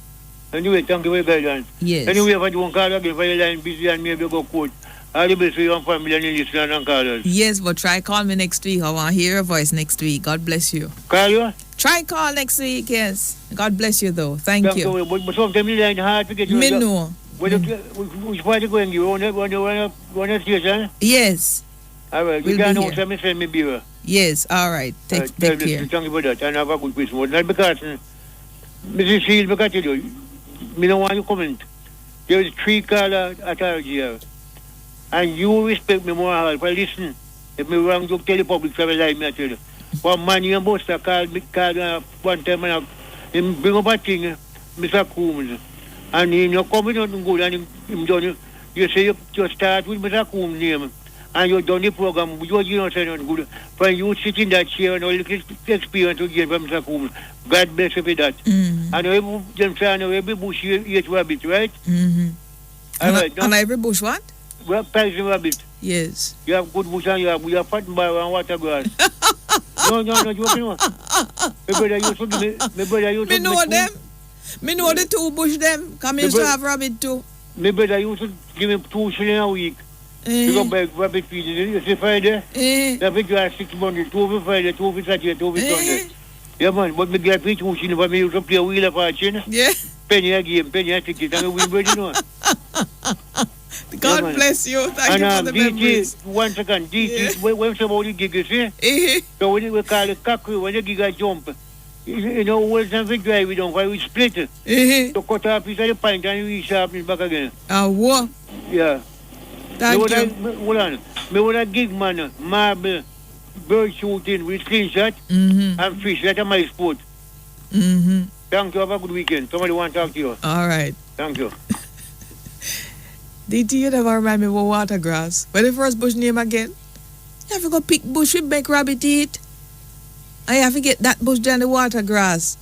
Anyway, thank you for guidance. Yes. Anyway, if I don't call again, for your line busy and maybe go court, all the best for your family and your listeners and callers. Yes, but try call me next week. I want to hear your voice next week. God bless you. Call you? Try call next week, yes. God bless you, though. Thank you. But sometimes the line hard to get you. Me know. Which part you going? You want to station? Yes. All right. We'll you can't be know, send me beer. Yes, all right. Take care. Thank you for that. And have a good Christmas. Not because, Mrs. Shield, because I tell you, me don't want you comment. There is 3 callers at our here. And you respect me more hard. But listen, if me wrong, you tell the public to lie me, I tell you. One man in Buster called me one time and he bring up a thing Mr. Coombs. And you coming out and good and him done. You say you start with Mr. Coombs' name. And you done the program. You don't say nothing good. When you sit in that chair and all the experience you get from Mr. Coombs. God bless you for that. And every bush you eat rabbit, right? All right, and every bush what? Well, Persian rabbit. Yes. You have good bush and you have fat bar and water grass. No, you know. My brother used to give me. Me know them. Me know the two bush them. Come used to have rabbit too. My brother used to give me 2 shillings a week. You go buy rabbit feed. You see Friday? Rabbit grass 6 Monday, 2 for Friday, 2 for Saturday, 2 for Sunday. Yeah, man, but me get 2 shillings for me used to play a wheel of fortune. Yeah. Penny a game, penny a ticket, and we win, you know. God bless you. Thank you for the memories. One second, DT, when somebody gig, you see? So when we call it cockery, when the gig a jump, you know, where's something drive we don't, why we split it. So cut off piece of the pint and we sharpen it back again. What? Yeah. Thank you. Hold on. Me would have gig man, marble, bird shooting with slingshot, and fish. That's my sport. Thank you. Have a good weekend. Somebody want to talk to you. All right. Thank you. DT, you never remind me of water grass. What the first bush name again? You have to go pick bush with bake rabbit eat. I have to get that bush down the water grass.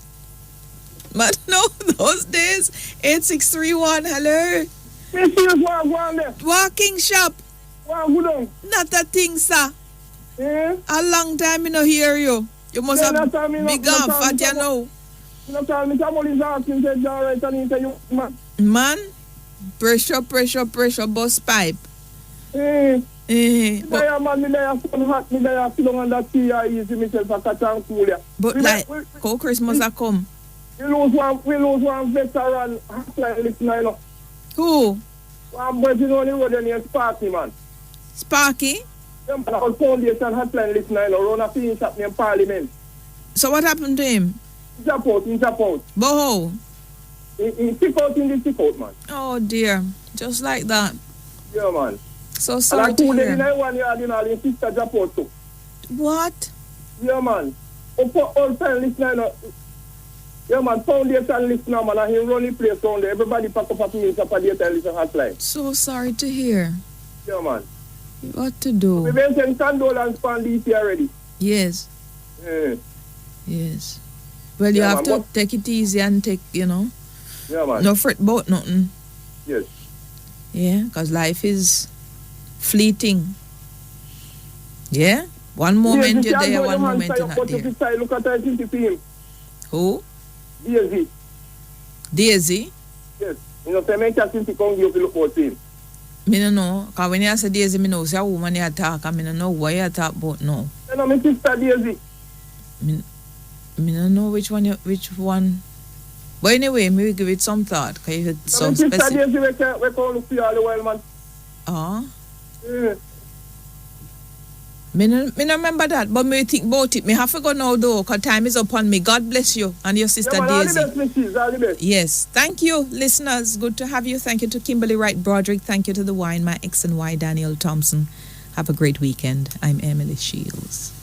But no, those days, 8631, hello. Walking shop. Not a thing, sir. A long time I no hear you. You must have big and fat, you know. Man, pressure, bus pipe. But like, how Christmas a come? We lose one veteran hotline listener. Who? One boy you know the road named Sparky, man. Sparky? Yeah, man, our foundation hotline listener around a finish up in Parliament. So what happened to him? He drop out. But how? He stick out, man. Oh dear. Just like that. Yeah, man. So sorry to hear. And I 2 days in 1 yard, you know, his sister drop out too. What? Yeah, man. All time listener. Yeah, man, foundation listener, man, and he run the place down there. Everybody pack up a minute for the daytime listen hotline. So sorry to hear. Yeah, man. What to do? We've been sending condolence for DC already. Yes. Yeah. Yes. Well, you have to take it easy and take, you know. Yeah, man. No fret about nothing. Yes. Yeah, because life is fleeting. Yeah? One moment you're there, one moment you're not there. Look at him. Who? Daisy. Daisy? Yes. You know, say, make a since he come give you look for him. Me no know. Because when you say Daisy, me know say a woman you talk, and me no know what you talk about now. You know, my sister Daisy. Me no know which one. But anyway, maybe give it some thought. Because it's so specific. My sister Daisy, we can't look for you all the while, man. Yeah. Me no remember that, but me think about it. Me have to go now though, because time is upon me. God bless you and your sister Daisy. All the best. Yes. Thank you, listeners. Good to have you. Thank you to Kimberly Wright Broderick. Thank you to the wine, my X and Y, Daniel Thompson. Have a great weekend. I'm Emily Shields.